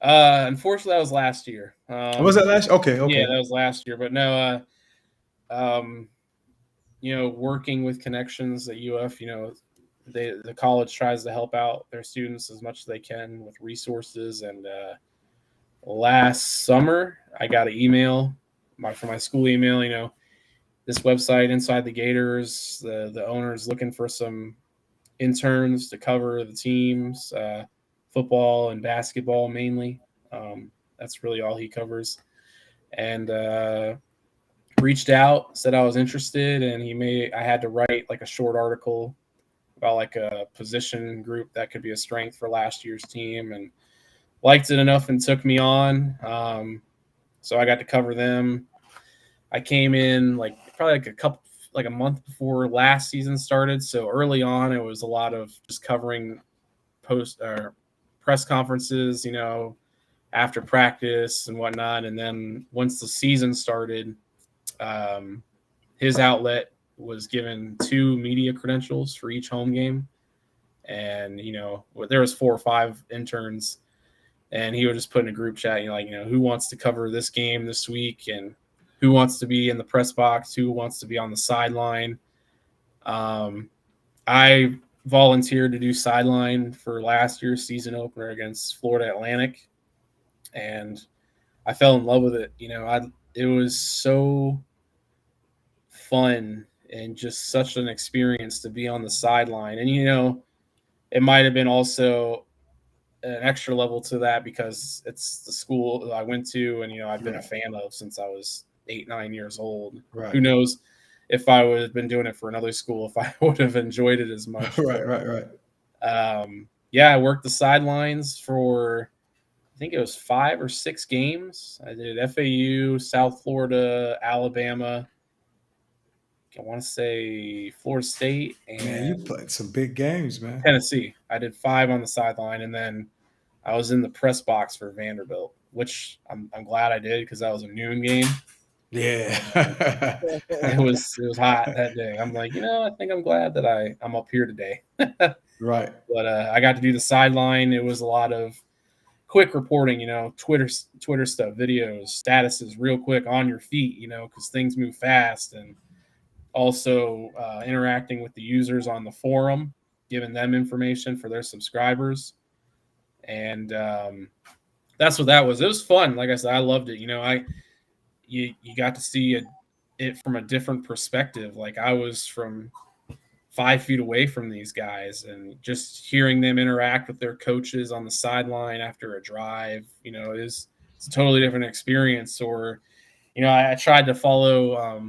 Speaker 5: Unfortunately, that was last year.
Speaker 3: Was that last? Okay.
Speaker 5: Yeah, that was last year. But no, working with connections at UF, the college tries to help out their students as much as they can with resources. And last summer, I got an email from my school email. This website, Inside the Gators, the owner's looking for some interns to cover the teams, football and basketball mainly. That's really all he covers. And reached out, said I was interested, and I had to write like a short article about like a position group that could be a strength for last year's team, and liked it enough and took me on. So I got to cover them. I came in probably a month before last season started. So early on, it was a lot of just covering press conferences, after practice and whatnot. And then once the season started, his outlet was given 2 media credentials for each home game. And, there was 4 or 5 interns, and he would just put in a group chat, who wants to cover this game this week, and who wants to be in the press box, who wants to be on the sideline. I volunteered to do sideline for last year's season opener against Florida Atlantic, and I fell in love with it. It was so fun and just such an experience to be on the sideline. And, it might have been also an extra level to that because it's the school I went to and, I've been a fan of since I was 8-9 years old.
Speaker 3: Right.
Speaker 5: Who knows if I would have been doing it for another school, if I would have enjoyed it as much.
Speaker 3: Right.
Speaker 5: I worked the sidelines for, I think it was 5 or 6 games. I did FAU, South Florida, Alabama. I want to say Florida State, and
Speaker 3: man, you played some big games, man.
Speaker 5: Tennessee. I did 5 on the sideline, and then I was in the press box for Vanderbilt, which I'm glad I did because that was a noon game.
Speaker 3: Yeah,
Speaker 5: it was hot that day. I'm like, I think I'm glad that I'm up here today.
Speaker 3: Right.
Speaker 5: But I got to do the sideline. It was a lot of quick reporting, Twitter stuff, videos, statuses, real quick on your feet, because things move fast, and also interacting with the users on the forum, giving them information for their subscribers. And that's what that was. It was fun. Like I said, I loved it. You got to see it from a different perspective. Like I was from 5 feet away from these guys, and just hearing them interact with their coaches on the sideline after a drive, it's a totally different experience. Or, I tried to follow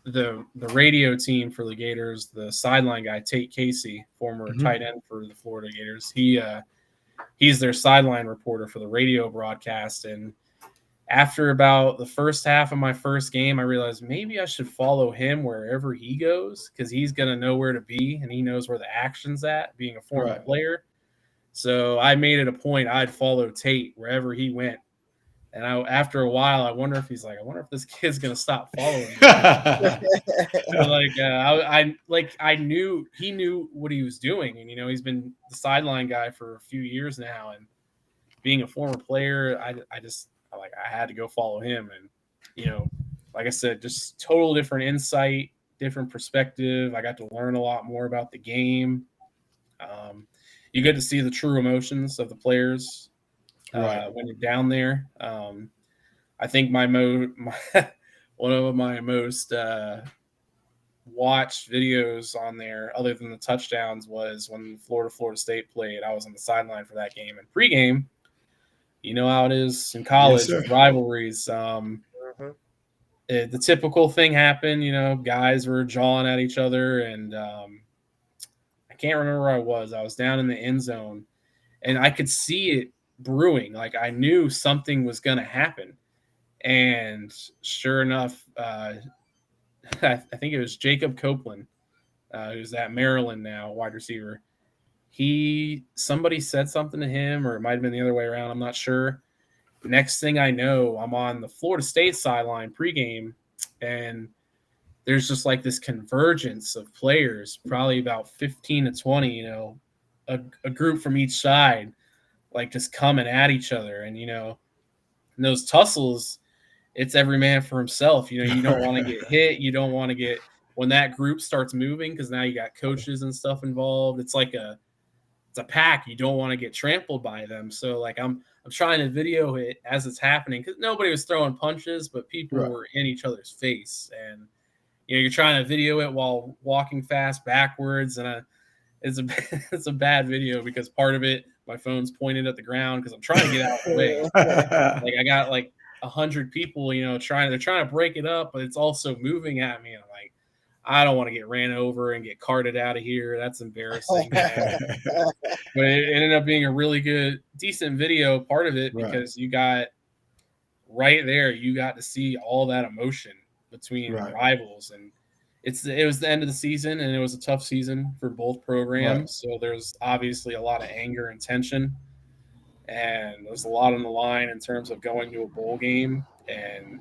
Speaker 5: the radio team for the Gators, the sideline guy, Tate Casey, former tight end for the Florida Gators. He's their sideline reporter for the radio broadcast. And after about the first half of my first game, I realized maybe I should follow him wherever he goes, because he's going to know where to be and he knows where the action's at, being a former player. So I made it a point I'd follow Tate wherever he went. And after a while, I wonder if this kid's gonna stop following me. I knew he knew what he was doing, and he's been the sideline guy for a few years now, and being a former player, I had to go follow him, and like I said, just total different insight, different perspective. I got to learn a lot more about the game. You get to see the true emotions of the players when you're down there. I think one of my most watched videos on there, other than the touchdowns, was when Florida State played. I was on the sideline for that game, and pregame, you know how it is in college with rivalries. The typical thing happened. Guys were jawing at each other, and I can't remember where I was. I was down in the end zone, and I could see it brewing. Like, I knew something was going to happen. And sure enough, I think it was Jacob Copeland, who's at Maryland now, wide receiver. Somebody said something to him, or it might have been the other way around. I'm not sure. Next thing I know, I'm on the Florida State sideline pregame, and there's just like this convergence of players, probably about 15 to 20, a group from each side, like just coming at each other. And, and those tussles, it's every man for himself. You don't want to get hit. You don't want to get, when that group starts moving, because now you got coaches and stuff involved. It's like it's a pack. You don't want to get trampled by them. So like I'm trying to video it as it's happening, because nobody was throwing punches, but people were in each other's face. And you're trying to video it while walking fast backwards, and it's a bad video, because part of it, my phone's pointed at the ground because I'm trying to get out of the way. Like, I got like 100 people, they're trying to break it up, but it's also moving at me. And I'm like, I don't want to get ran over and get carted out of here. That's embarrassing. But it ended up being a really good, decent video, part of it, because you got to see all that emotion between rivals. And it was the end of the season, and it was a tough season for both programs. So there's obviously a lot of anger and tension, and there's a lot on the line in terms of going to a bowl game, and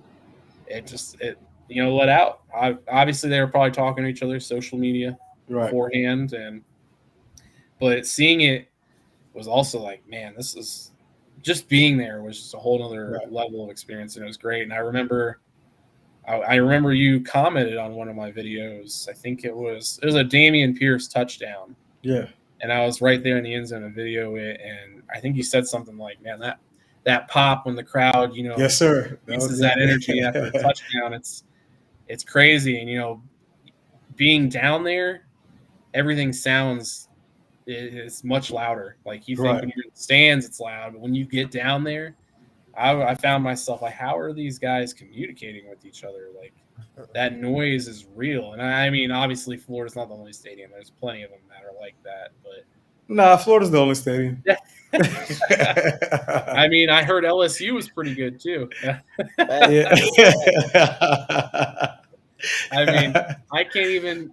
Speaker 5: it let out. Obviously they were probably talking to each other, social media beforehand, but seeing it was also like, man, this is just being there was just a whole other level of experience, and it was great. And I remember you commented on one of my videos. I think it was a Dameon Pierce touchdown.
Speaker 3: Yeah.
Speaker 5: And I was right there in the end zone to video it, and I think you said something like, man, that pop when the crowd,
Speaker 3: yes, sir,
Speaker 5: uses that energy after a touchdown, it's crazy. And being down there, everything sounds it's much louder. Like, you think when you're in the stands it's loud, but when you get down there, I found myself like, how are these guys communicating with each other? Like, that noise is real. And I mean, obviously Florida's not the only stadium. There's plenty of them that are like that, but
Speaker 3: nah, Florida's the only stadium.
Speaker 5: I mean, I heard LSU was pretty good too. I mean, I can't even,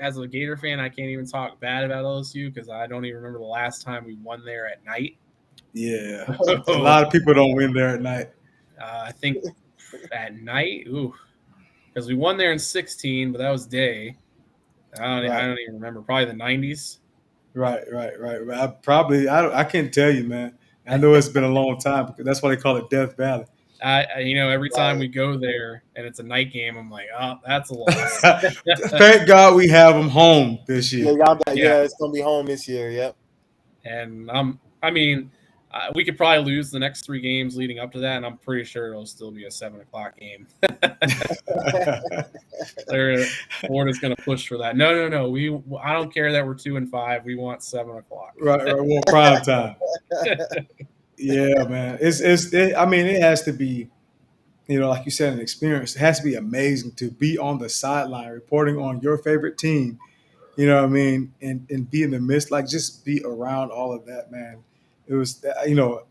Speaker 5: as a Gator fan, I can't even talk bad about LSU, because I don't even remember the last time we won there at night.
Speaker 3: Yeah, a lot of people don't win there at night.
Speaker 5: I think at night, because we won there in 2016, but that was day. I don't even remember. Probably the 90s.
Speaker 3: Right. I can't tell you, man. I know it's been a long time, because that's why they call it Death Valley.
Speaker 5: Every time we go there and it's a night game, I'm like, oh, that's a loss.
Speaker 3: Thank God we have them home this year.
Speaker 4: It's gonna be home this year. Yep.
Speaker 5: And we could probably lose the next 3 games leading up to that, and I'm pretty sure it'll still be a 7:00 game. Florida's going to push for that. No. I don't care that we're 2-5. We want 7:00.
Speaker 3: Right. We want prime time. Yeah, man. It has to be, like you said, an experience. It has to be amazing to be on the sideline reporting on your favorite team. You know what I mean? And be in the midst, like, just be around all of that, man. It was,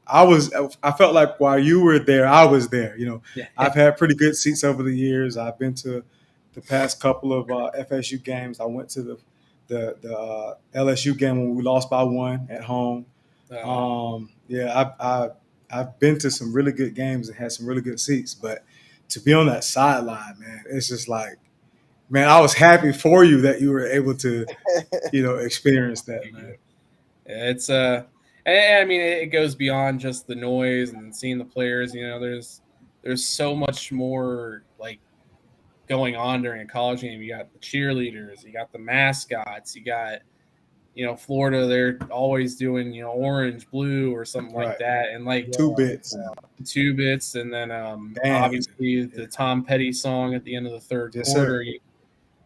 Speaker 3: I felt like while you were there, I was there. I've had pretty good seats over the years. I've been to the past couple of FSU games. I went to the LSU game when we lost by 1 at home. I've been to some really good games and had some really good seats. But to be on that sideline, man, it's just like, man, I was happy for you that you were able to, experience that, man.
Speaker 5: It's And I mean, it goes beyond just the noise and seeing the players. You know, there's so much more like going on during a college game. You got the cheerleaders, you got the mascots, you got Florida. They're always doing orange, blue, or something like
Speaker 3: Right.
Speaker 5: that, and like
Speaker 3: Two bits.
Speaker 5: two bits, and then
Speaker 3: Bands.
Speaker 5: obviously the Tom Petty song at the end of the third
Speaker 3: Yes,
Speaker 5: quarter.
Speaker 3: sir.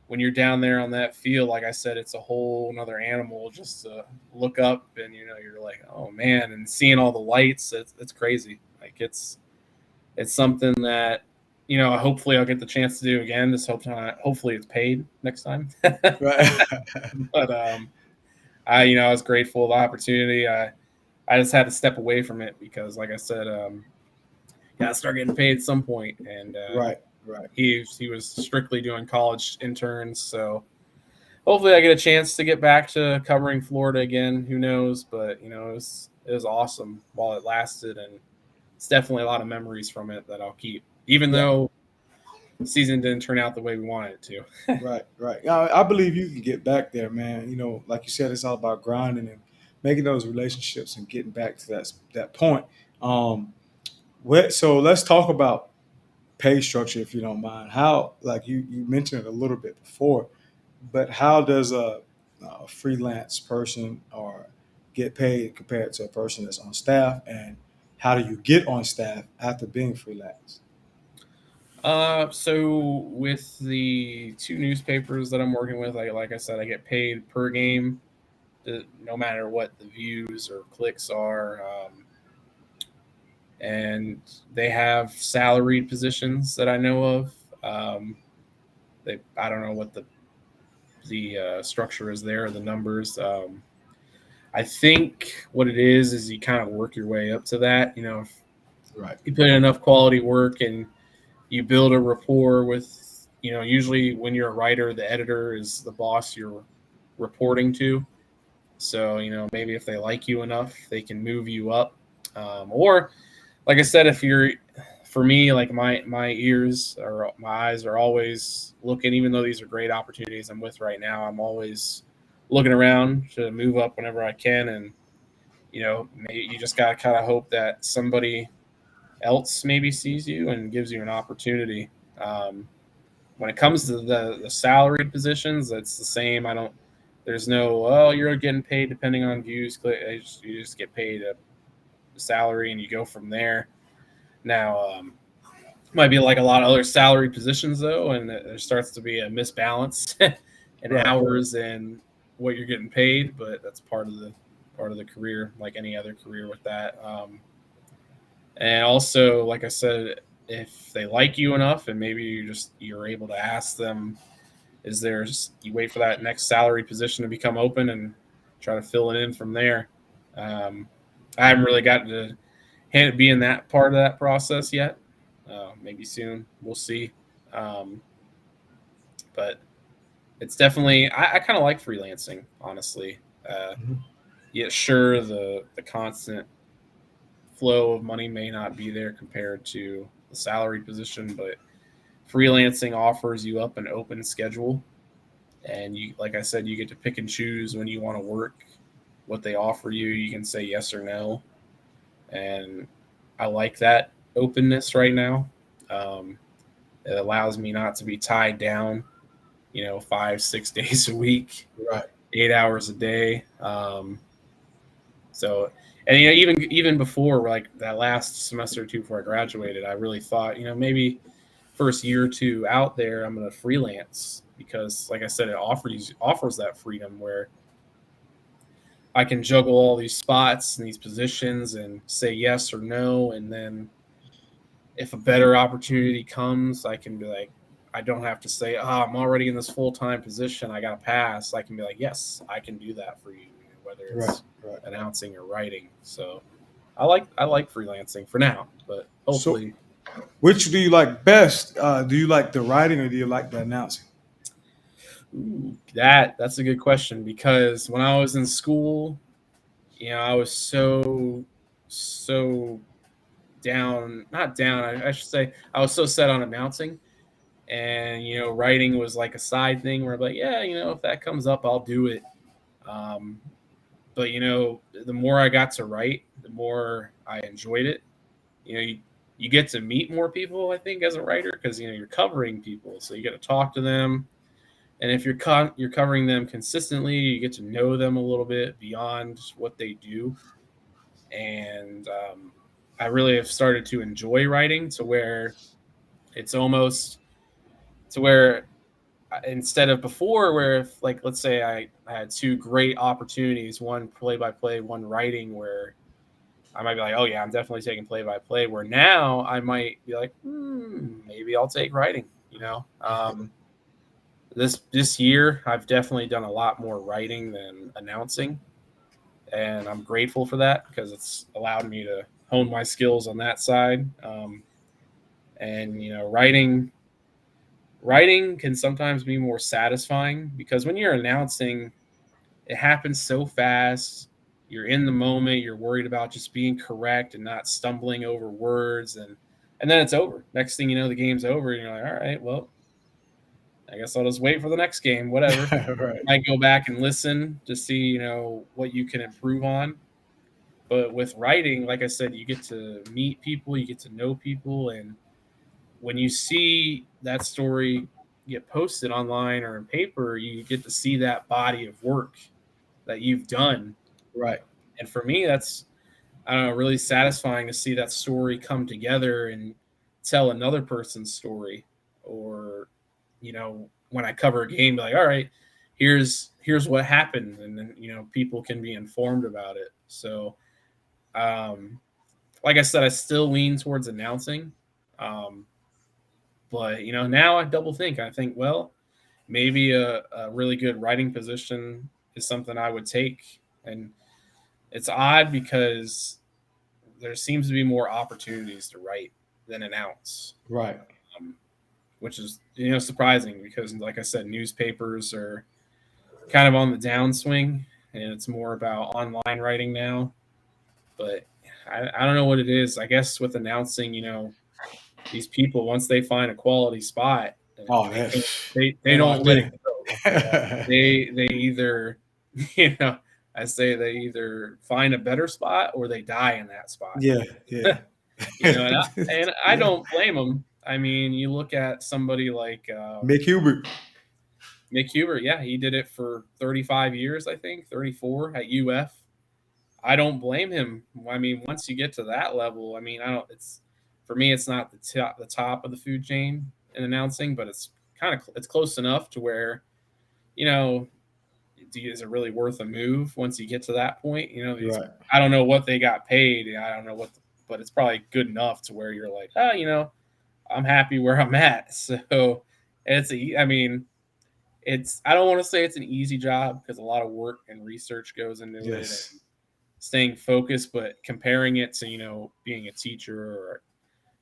Speaker 5: When you're down there on that field, like I said, it's a whole another animal just to look up and you're like, oh man, and seeing all the lights, it's crazy. Like it's something that hopefully I'll get the chance to do again. Hopefully it's paid next time.
Speaker 3: Right.
Speaker 5: But I was grateful for the opportunity. I just had to step away from it because, like I said, gotta start getting paid at some point. And
Speaker 3: Right.
Speaker 5: He was strictly doing college interns, so hopefully I get a chance to get back to covering Florida again. Who knows? But it was awesome while it lasted, and it's definitely a lot of memories from it that I'll keep, even though the season didn't turn out the way we wanted it to.
Speaker 3: Right. I believe you can get back there, man. Like you said, it's all about grinding and making those relationships and getting back to that point. So let's talk about pay structure, if you don't mind. How, like you mentioned it a little bit before, but how does a freelance person or get paid compared to a person that's on staff, and how do you get on staff after being freelance?
Speaker 5: So with the two newspapers that I'm working with, like I said, I get paid per game, no matter what the views or clicks are. And they have salaried positions that I know of. I don't know what the structure is there, the numbers. I think what it is you kind of work your way up to that. If
Speaker 3: Right.
Speaker 5: you put in enough quality work and you build a rapport with, usually when you're a writer, the editor is the boss you're reporting to. So, maybe if they like you enough, they can move you up. Or, like I said, for me, like my ears or my eyes are always looking, even though these are great opportunities I'm with right now, I'm always looking around to move up whenever I can. And, maybe you just got to kind of hope that somebody else maybe sees you and gives you an opportunity. When it comes to the salaried positions, that's the same. There's no, you're getting paid depending on views. You just get paid a salary and you go from there. Now, might be like a lot of other salary positions though, and there starts to be a misbalance in hours and what you're getting paid, but that's part of the career, like any other career with that. And also, like I said, if they like you enough and maybe you're able to ask them, you wait for that next salary position to become open and try to fill it in from there. I haven't really gotten to be in that part of that process yet. Maybe soon, we'll see. But it's definitely, I kind of like freelancing, honestly. Yeah, sure, the constant flow of money may not be there compared to the salary position, but freelancing offers you up an open schedule, and like I said, you get to pick and choose when you want to work, what they offer you. You can say yes or no, and I like that openness right now. It allows me not to be tied down, 5-6 days a week,
Speaker 3: Right.
Speaker 5: 8 hours a day. So, and even before, like that last semester or two before I graduated, I really thought, maybe first year or two out there, I'm going to freelance because, like I said, it offers that freedom where I can juggle all these spots and these positions and say yes or no, and then if a better opportunity comes, I can be like, I don't have to say, I'm already in this full-time position, I got to pass. I can be like, yes, I can do that for you, whether it's announcing or writing. So I like freelancing for now, but hopefully.
Speaker 3: So, which do you like best? Do you like the writing or do you like the announcing?
Speaker 5: Ooh, that's a good question, because when I was in school, I was so down, not down, I should say, I was so set on announcing, and writing was like a side thing where I'm like, yeah, if that comes up, I'll do it. but the more I got to write, the more I enjoyed it. You get to meet more people, I think, as a writer, because you're covering people, so you get to talk to them, and if you're covering them consistently, you get to know them a little bit beyond what they do. And I really have started to enjoy writing to where it's almost to where instead of before, where if, like, let's say I had two great opportunities, one play-by-play, one writing, where I might be like, oh yeah, I'm definitely taking play-by-play, where now I might be like, maybe I'll take writing. This year I've definitely done a lot more writing than announcing, and I'm grateful for that because it's allowed me to hone my skills on that side. And writing can sometimes be more satisfying because when you're announcing, it happens so fast. You're in the moment. You're worried about just being correct and not stumbling over words, and then it's over. Next thing you know, the game's over, and you're like, all right, well, I guess I'll just wait for the next game. Whatever.
Speaker 3: Right.
Speaker 5: Might go back and listen to see what you can improve on. But with writing, like I said, you get to meet people, you get to know people, and when you see that story get posted online or in paper, you get to see that body of work that you've done.
Speaker 3: Right.
Speaker 5: And for me, that's, I don't know, really satisfying to see that story come together and tell another person's story. Or, when I cover a game, be like, all right, here's what happened. And then, people can be informed about it. So, like I said, I still lean towards announcing. But now I double think. I think, well, maybe a really good writing position is something I would take. And it's odd because there seems to be more opportunities to write than announce.
Speaker 3: Right.
Speaker 5: Which is surprising because, like I said, newspapers are kind of on the downswing, and it's more about online writing now. But I don't know what it is. I guess with announcing, these people, once they find a quality spot, they don't let it go. They either I say they either find a better spot or they die in that spot.
Speaker 3: Yeah.
Speaker 5: And I don't blame them. I mean, you look at somebody like
Speaker 3: Mick Hubert.
Speaker 5: Yeah, he did it for 35 years, I think, 34 at UF. I don't blame him. I mean, once you get to that level, I mean, for me, it's not the top of the food chain in announcing, but it's it's close enough to where, is it really worth a move once you get to that point?
Speaker 3: Right.
Speaker 5: I don't know what they got paid. I don't know but it's probably good enough to where you're like, I'm happy where I'm at. So I don't want to say it's an easy job because a lot of work and research goes into it and staying focused, but comparing it to, being a teacher or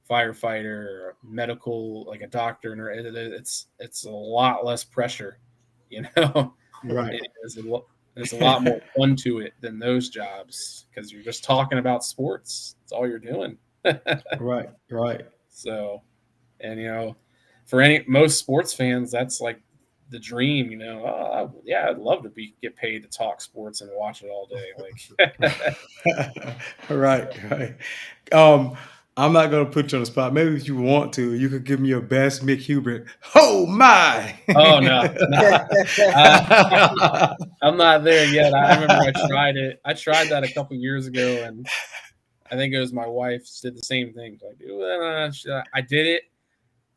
Speaker 5: a firefighter or medical, like a doctor, and it's a lot less pressure,
Speaker 3: Right.
Speaker 5: There's a lot more fun to it than those jobs because you're just talking about sports. That's all you're doing.
Speaker 3: Right.
Speaker 5: So, and for most sports fans, that's like the dream. I'd love to get paid to talk sports and watch it all day. Like,
Speaker 3: right. I'm not gonna put you on the spot. Maybe if you want to, you could give me your best Mick Hubert. Oh my!
Speaker 5: Oh no. I'm not there yet. I remember I tried it. I tried that a couple years ago, and I think it was my wife did the same thing. Like, I did it,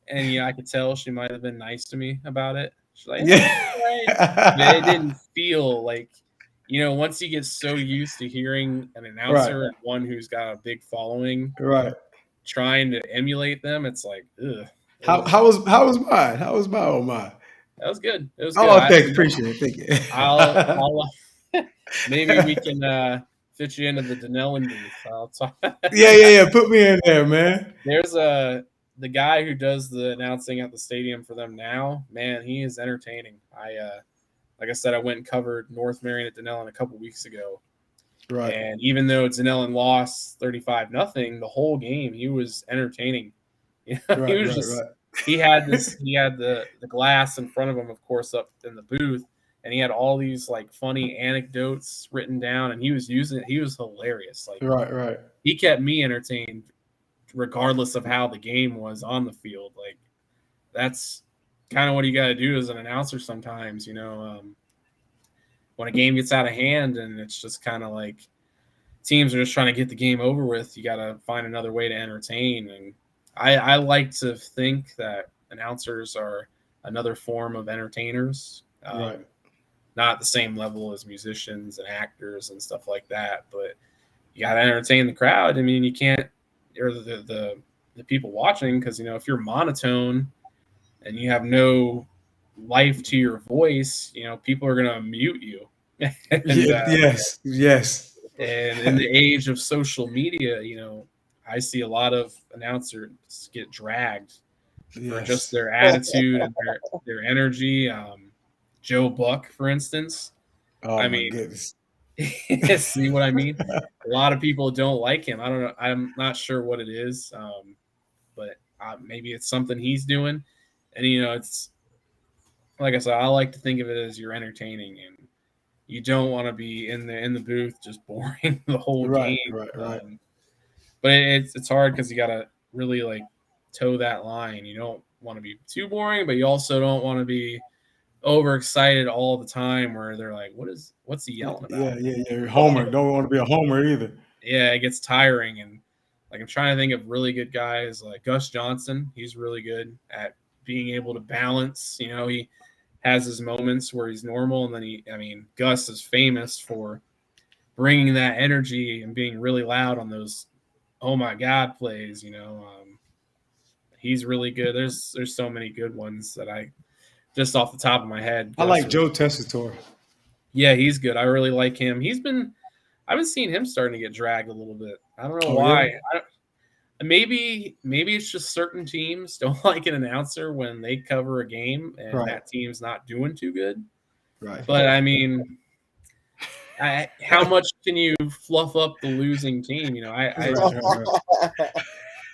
Speaker 5: and I could tell she might have been nice to me about it. She's like, it didn't feel like, once you get so used to hearing an announcer and one who's got a big following, trying to emulate them, it's like, ugh.
Speaker 3: How was mine? How was my old mine?
Speaker 5: That was good. It was
Speaker 3: good. Oh, thanks. Appreciate it. Thank you.
Speaker 5: I'll maybe we can fit you into the Denellen booth. I'll talk.
Speaker 3: Yeah. Put me in there, man.
Speaker 5: There's the guy who does the announcing at the stadium for them now. Man, he is entertaining. Like I said, I went and covered North Marion at Denellen a couple weeks ago.
Speaker 3: Right.
Speaker 5: And even though Denellen lost 35-0, the whole game he was entertaining. He was he had the glass in front of him, of course, up in the booth, and he had all these like funny anecdotes written down, and he was hilarious. Like,
Speaker 3: right.
Speaker 5: He kept me entertained regardless of how the game was on the field. Like, that's kind of what you got to do as an announcer sometimes, when a game gets out of hand and it's just kind of like teams are just trying to get the game over with, you got to find another way to entertain. And I like to think that announcers are another form of entertainers.
Speaker 3: Right.
Speaker 5: Not at the same level as musicians and actors and stuff like that, but you got to entertain the crowd. I mean, you can't, or the people watching, because, if you're monotone and you have no life to your voice, people are going to mute you. And,
Speaker 3: yes.
Speaker 5: And in the age of social media, I see a lot of announcers get dragged for just their attitude and their energy. Joe Buck, for instance.
Speaker 3: Oh, my goodness.
Speaker 5: See what I mean? A lot of people don't like him. I don't know. I'm not sure what it is, but maybe it's something he's doing. And, it's like I said, I like to think of it as you're entertaining, and you don't want to be in the booth just boring the whole game.
Speaker 3: Right.
Speaker 5: But it's hard because you got to really like toe that line. You don't want to be too boring, but you also don't want to be overexcited all the time where they're like, what's he yelling about?
Speaker 3: Yeah. Homer. Don't want to be a homer either.
Speaker 5: Yeah, it gets tiring. And like, I'm trying to think of really good guys like Gus Johnson. He's really good at being able to balance. He has his moments where he's normal, and then Gus is famous for bringing that energy and being really loud on those oh my god plays. He's really good. There's so many good ones that I just off the top of my head.
Speaker 3: I like Joe Tessitore.
Speaker 5: Yeah, he's good. I really like him. I've been seeing him starting to get dragged a little bit. I don't know why.
Speaker 3: Yeah.
Speaker 5: Maybe it's just certain teams don't like an announcer when they cover a game and that team's not doing too good.
Speaker 3: Right.
Speaker 5: But how much can you fluff up the losing team?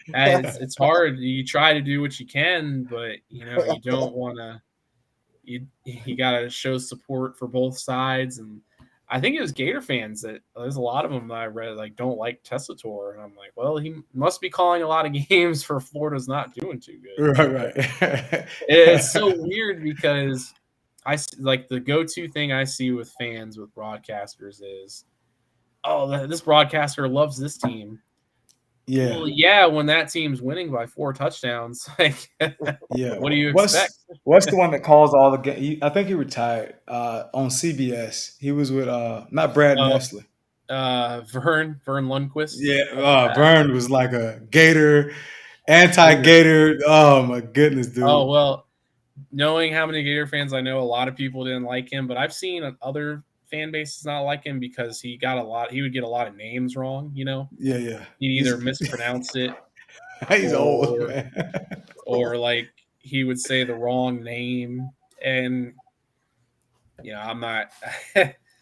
Speaker 5: It's hard. You try to do what you can, but you don't want to. You got to show support for both sides, and I think it was Gator fans that there's a lot of them that I read like don't like Tessitore, and I'm like, well, he must be calling a lot of games for Florida's not doing too good.
Speaker 3: Right.
Speaker 5: It's so weird because like the go-to thing I see with fans with broadcasters is, oh, this broadcaster loves this team.
Speaker 3: Yeah.
Speaker 5: Well, yeah, when that team's winning by 4 touchdowns, like,
Speaker 3: yeah.
Speaker 5: What do you expect?
Speaker 3: What's the one that calls all the games? I think he retired on CBS. He was with not Brad Nestle.
Speaker 5: Vern Lundquist.
Speaker 3: Yeah, Vern was like a Gator, anti-Gator. Oh my goodness, dude.
Speaker 5: Oh well, knowing how many Gator fans I know, a lot of people didn't like him, but I've seen other fan bases not like him because he would get a lot of names wrong.
Speaker 3: Yeah.
Speaker 5: He'd either mispronounce it.
Speaker 3: He's old, man.
Speaker 5: Or like he would say the wrong name, and I'm not.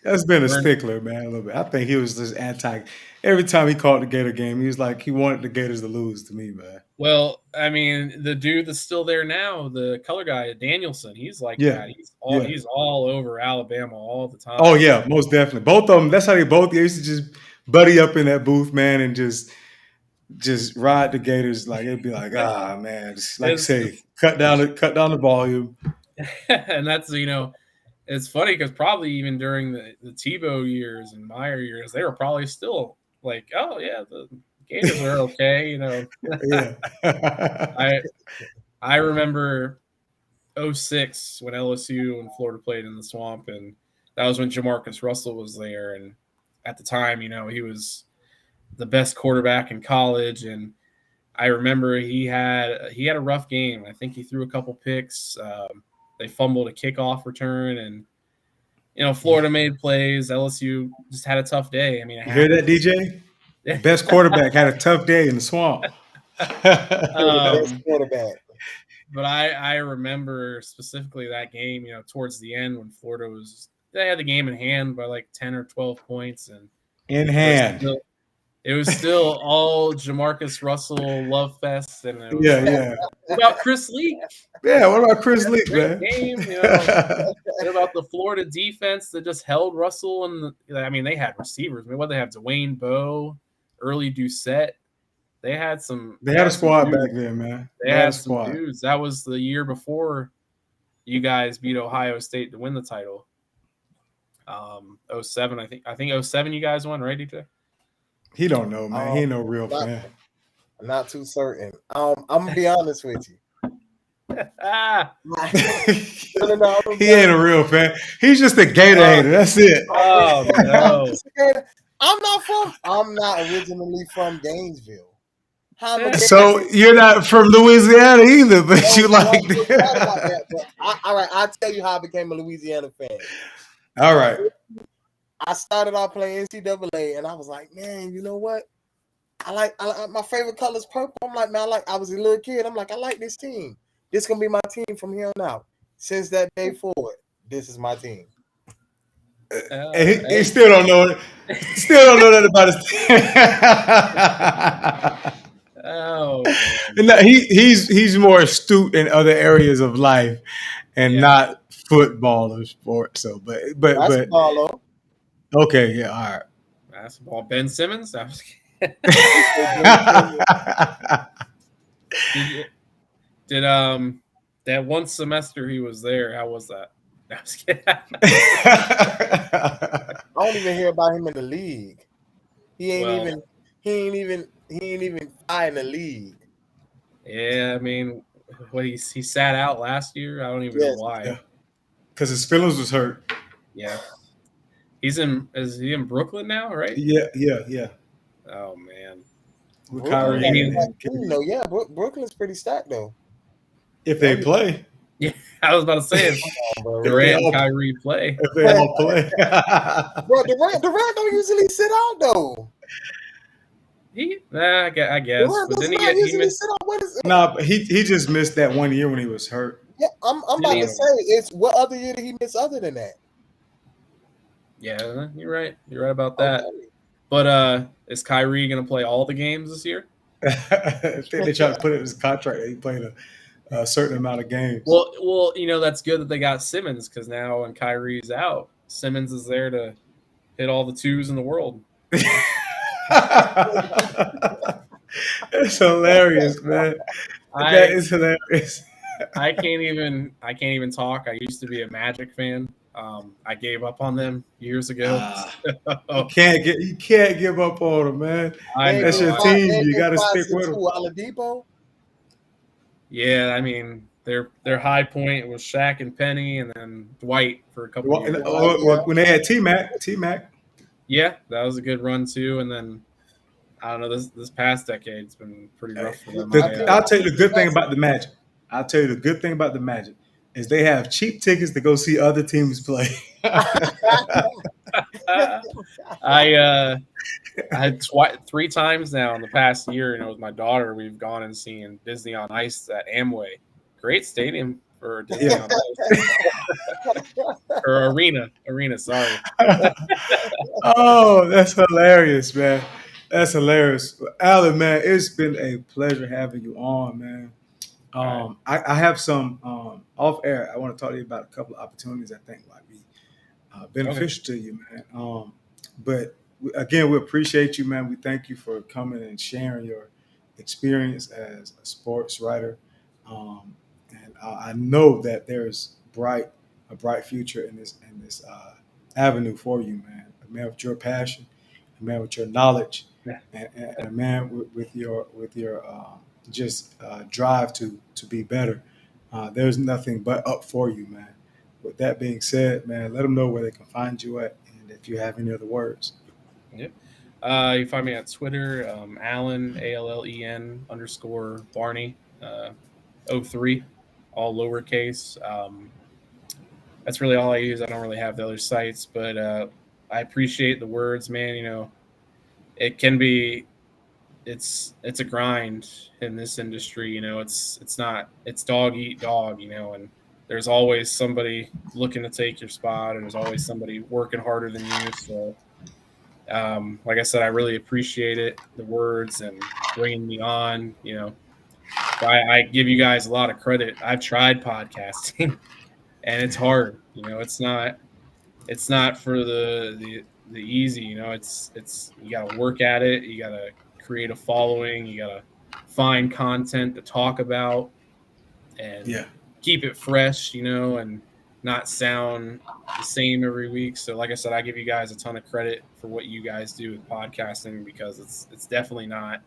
Speaker 3: That's been a stickler, man, a little bit. I think he was just anti. Every time he called the Gator game, he was like he wanted the Gators to lose to me, man.
Speaker 5: Well, the dude that's still there now, the color guy, Danielson, he's like that. He's all over Alabama all the time.
Speaker 3: Oh yeah, most definitely. Both of them. That's how they both used to just buddy up in that booth, man, and just ride the Gators. Like it'd be like, man, just like say, cut down the volume.
Speaker 5: And that's it's funny because probably even during the Tebow years and Meyer years, they were probably still like, oh yeah, the Gators are okay,
Speaker 3: Yeah.
Speaker 5: I remember 2006 when LSU and Florida played in the Swamp, and that was when Jamarcus Russell was there, and at the time, he was the best quarterback in college, and I remember he had a rough game. I think he threw a couple picks. They fumbled a kickoff return, and Florida made plays. LSU just had a tough day. I mean,
Speaker 3: you hear that, DJ? Best quarterback had a tough day in the Swamp.
Speaker 4: Best quarterback.
Speaker 5: But I remember specifically that game. Towards the end when they had the game in hand by like 10 or 12 points, and
Speaker 3: in hand.
Speaker 5: it was still all Jamarcus Russell love fest, and it was
Speaker 3: Yeah.
Speaker 5: What about Chris Leak?
Speaker 3: Yeah, what about Chris Leak,
Speaker 5: Great
Speaker 3: man?
Speaker 5: game, What about the Florida defense that just held Russell? And they had receivers. I mean, what they have? Dwayne Bowe, Early Doucette. They had some.
Speaker 3: They had a squad
Speaker 5: dudes.
Speaker 3: back then, man.
Speaker 5: They had some dudes. That was the year before you guys beat Ohio State to win the title. 07, I think 07 you guys won, right, DJ?
Speaker 3: He don't know, man. He ain't no real fan.
Speaker 4: I'm not too certain. I'm gonna be honest with you.
Speaker 3: He ain't a real fan. He's just a Gator hater. That's it.
Speaker 5: Oh no.
Speaker 4: I'm not originally from Gainesville.
Speaker 3: So you're not from Louisiana either, but you like
Speaker 4: all right, I'll tell you how I became a Louisiana fan.
Speaker 3: All right.
Speaker 4: I started off playing NCAA, and I was like, man, you know what? I like my favorite color is purple. I'm like, man, I was a little kid. I'm like, I like this team. This gonna be my team from here on out. Since that day forward, this is my team.
Speaker 3: And he still don't know it. Still don't know that about his team.
Speaker 5: Oh,
Speaker 3: no, he's more astute in other areas of life, and not football or sports. So, but
Speaker 4: basketball.
Speaker 3: Okay, yeah, all right.
Speaker 5: Basketball. Ben Simmons. Did that one semester he was there? How was that?
Speaker 4: I don't even hear about him in the league. He ain't even fly in the league.
Speaker 5: Yeah, I mean, he sat out last year. I don't even know why.
Speaker 3: Because his feelings was hurt.
Speaker 5: Yeah. Is he in Brooklyn now, right?
Speaker 3: Yeah.
Speaker 5: Oh man.
Speaker 3: With Kyrie.
Speaker 4: Brooklyn's pretty stacked though.
Speaker 3: If they play.
Speaker 5: Yeah, I was about to say if Durant and Kyrie play.
Speaker 3: If they all play.
Speaker 4: Bro, Durant don't usually sit out though.
Speaker 5: I guess.
Speaker 4: But then he missed.
Speaker 3: But he just missed that 1 year when he was hurt.
Speaker 4: Yeah, I'm about to say, it's what other year did he miss other than that?
Speaker 5: Yeah, you're right. You're right about that. Okay. But is Kyrie going to play all the games this year?
Speaker 3: I think they tried to put it in his contract that he played a certain amount of games.
Speaker 5: Well, that's good that they got Simmons, because now when Kyrie's out, Simmons is there to hit all the twos in the world.
Speaker 3: It's hilarious, man. That is hilarious.
Speaker 5: I can't even talk. I used to be a Magic fan. I gave up on them years ago.
Speaker 3: You can't give up on them, man. That's your team. You got to stick with them.
Speaker 4: Oladipo?
Speaker 5: Yeah, I mean their high point was Shaq and Penny, and then Dwight for a couple of years.
Speaker 3: When they had T-Mac.
Speaker 5: Yeah, that was a good run too. And then I don't know, this past decade's been pretty rough for them.
Speaker 3: I'll tell you the good thing about the Magic. Is they have cheap tickets to go see other teams play.
Speaker 5: I had 3 times now in the past year, with my daughter, we've gone and seen Disney on Ice at Amway. Great stadium for Disney on Ice. Or arena, sorry.
Speaker 3: Oh, that's hilarious, man. That's hilarious. Allen, man, it's been a pleasure having you on, man. I have some off air. I want to talk to you about a couple of opportunities I think might be beneficial to you, man. But again, we appreciate you, man. We thank you for coming and sharing your experience as a sports writer. And I know that there's a bright future in this avenue for you, man. A man with your passion, a man with your knowledge, and a man with your just drive to be better. There's nothing but up for you, man. With that being said, man, let them know where they can find you at, and if you have any other words.
Speaker 5: Yeah. You can find me on Twitter, Allen, ALLEN _Barney, 03, all lowercase. That's really all I use. I don't really have the other sites, but I appreciate the words, man. It can be, it's a grind in this industry. It's dog eat dog, and there's always somebody looking to take your spot, and there's always somebody working harder than you. So Like I said, I really appreciate it, the words and bringing me on. I give you guys a lot of credit. I've tried podcasting, and it's hard. It's not for the easy. It's you got to work at it. You got to create a following. You got to find content to talk about and keep it fresh. And not sound the same every week. So, like I said, I give you guys a ton of credit for what you guys do with podcasting, because it's definitely not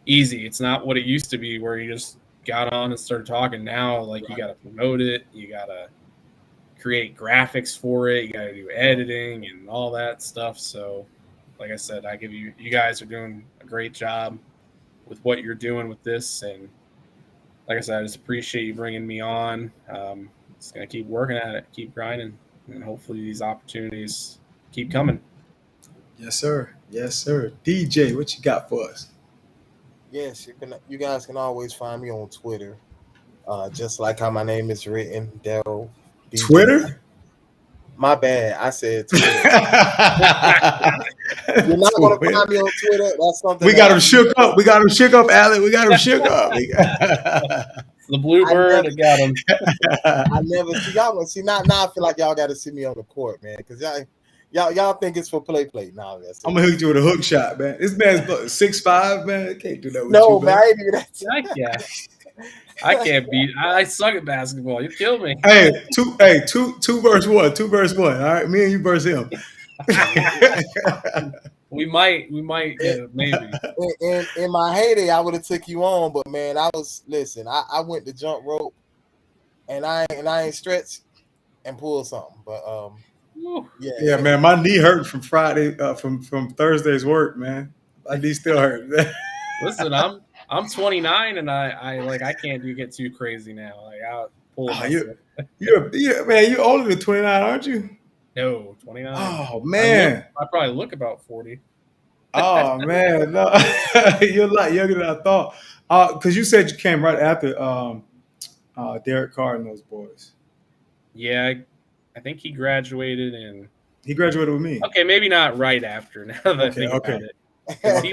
Speaker 5: easy. It's not what it used to be, where you just got on and started talking. Now, like, you got to promote it. You got to create graphics for it. You got to do editing and all that stuff. So, like I said, you guys are doing a great job with what you're doing with this. And like I said, I just appreciate you bringing me on. Just going to keep working at it, keep grinding, and hopefully these opportunities keep coming.
Speaker 3: Yes, sir. Yes, sir. DJ, what you got for us?
Speaker 4: Yes, you guys can always find me on Twitter. Just like how my name is written, Daryl DJ.
Speaker 3: Twitter?
Speaker 4: My bad. I said Twitter. You're not going to find me on Twitter. That's something
Speaker 3: we got him shook up. We got him shook up, Allen. We got him shook up.
Speaker 5: The bluebird got him.
Speaker 4: I never see y'all. See now I feel like y'all got to see me on the court, man, because y'all think it's for play. Nah,
Speaker 3: I'm gonna hook you with a hook shot, man. This man's 6'5", man. Can't do that with
Speaker 4: no,
Speaker 3: you, man.
Speaker 4: I ain't even that.
Speaker 5: I can't beat. I suck at basketball. You kill me.
Speaker 3: Hey, two verse one. 2 verse 1. All right, me and you verse him.
Speaker 5: we might maybe.
Speaker 4: In my heyday, I would have took you on, but man, I went to jump rope, and I ain't stretched and pulled something, but
Speaker 3: yeah, man, my knee hurt from Friday, from Thursday's work, man. My knee still hurt.
Speaker 5: Listen, I'm 29, and I can't get too crazy now. Like, I'll pull myself.
Speaker 3: You're older than 29, aren't you?
Speaker 5: No, 29.
Speaker 3: Oh man,
Speaker 5: I probably look about 40.
Speaker 3: Oh man, no, you're a lot younger than I thought. Because you said you came right after Derek Carr and those boys.
Speaker 5: Yeah, I think he graduated in.
Speaker 3: He graduated with me.
Speaker 5: Okay, maybe not right after. Now that I think about it. He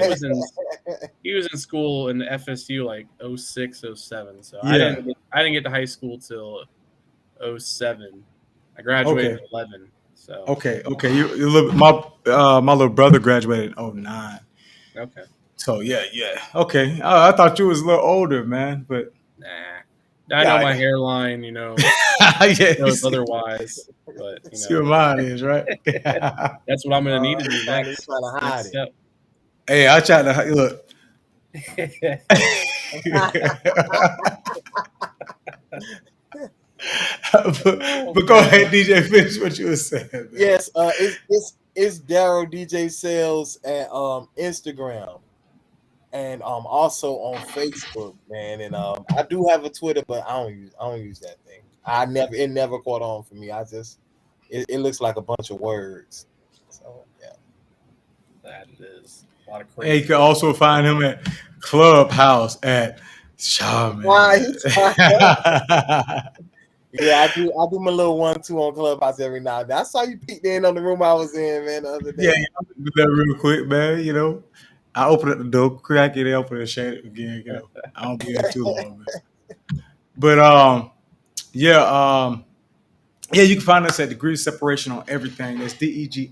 Speaker 5: was in school in the FSU like 06, 07. So I didn't get to high school till 07. I graduated in 11. So
Speaker 3: okay. My little brother graduated in 09.
Speaker 5: Okay.
Speaker 3: So yeah. Okay. I thought you was a little older, man, but
Speaker 5: nah. I know my hairline, shows otherwise. But
Speaker 3: see what mine is, right?
Speaker 5: That's what I'm gonna need to do next.
Speaker 4: Step.
Speaker 3: Hey, I tried to look. but go ahead, DJ. Finish what you were saying. Man.
Speaker 4: Yes, it's Daryl DJ Sales at Instagram, and also on Facebook, man. And I do have a Twitter, but I don't use that thing. It never caught on for me. It looks like a bunch of words. So yeah,
Speaker 5: that is a lot of crazy.
Speaker 3: And you can also find him at Clubhouse at Shaman.
Speaker 4: Yeah, I do my little 1-2 on Clubhouse every now and then. I saw you peeked in on the room I was in, man, the other day.
Speaker 3: Yeah, do that real quick, man. I open up the door, crack it, open it, shut it again. I don't be there too long, man. But you can find us at Degrees Separation on everything. That's DEGREEZ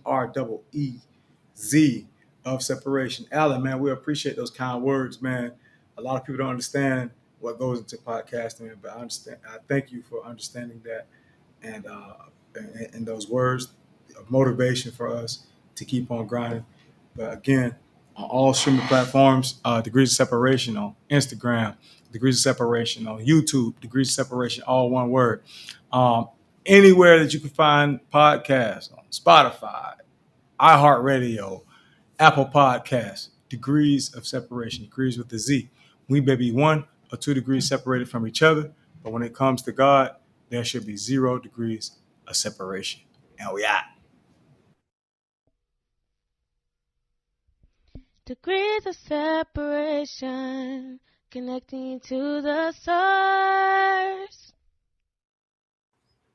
Speaker 3: of Separation. Allen, man, we appreciate those kind words, man. A lot of people don't understand what goes into podcasting, but I understand. I thank you for understanding that and those words of motivation for us to keep on grinding. But again, on all streaming platforms, Degrees of Separation on Instagram, Degrees of Separation on YouTube, Degrees of Separation, all one word. Anywhere that you can find podcasts, on Spotify, iHeartRadio, Apple Podcasts, Degrees of Separation, degrees with the Z. We may be 1 or 2 degrees separated from each other, but when it comes to God, there should be 0 degrees of separation. And we out.
Speaker 6: Degrees of separation, connecting to the source.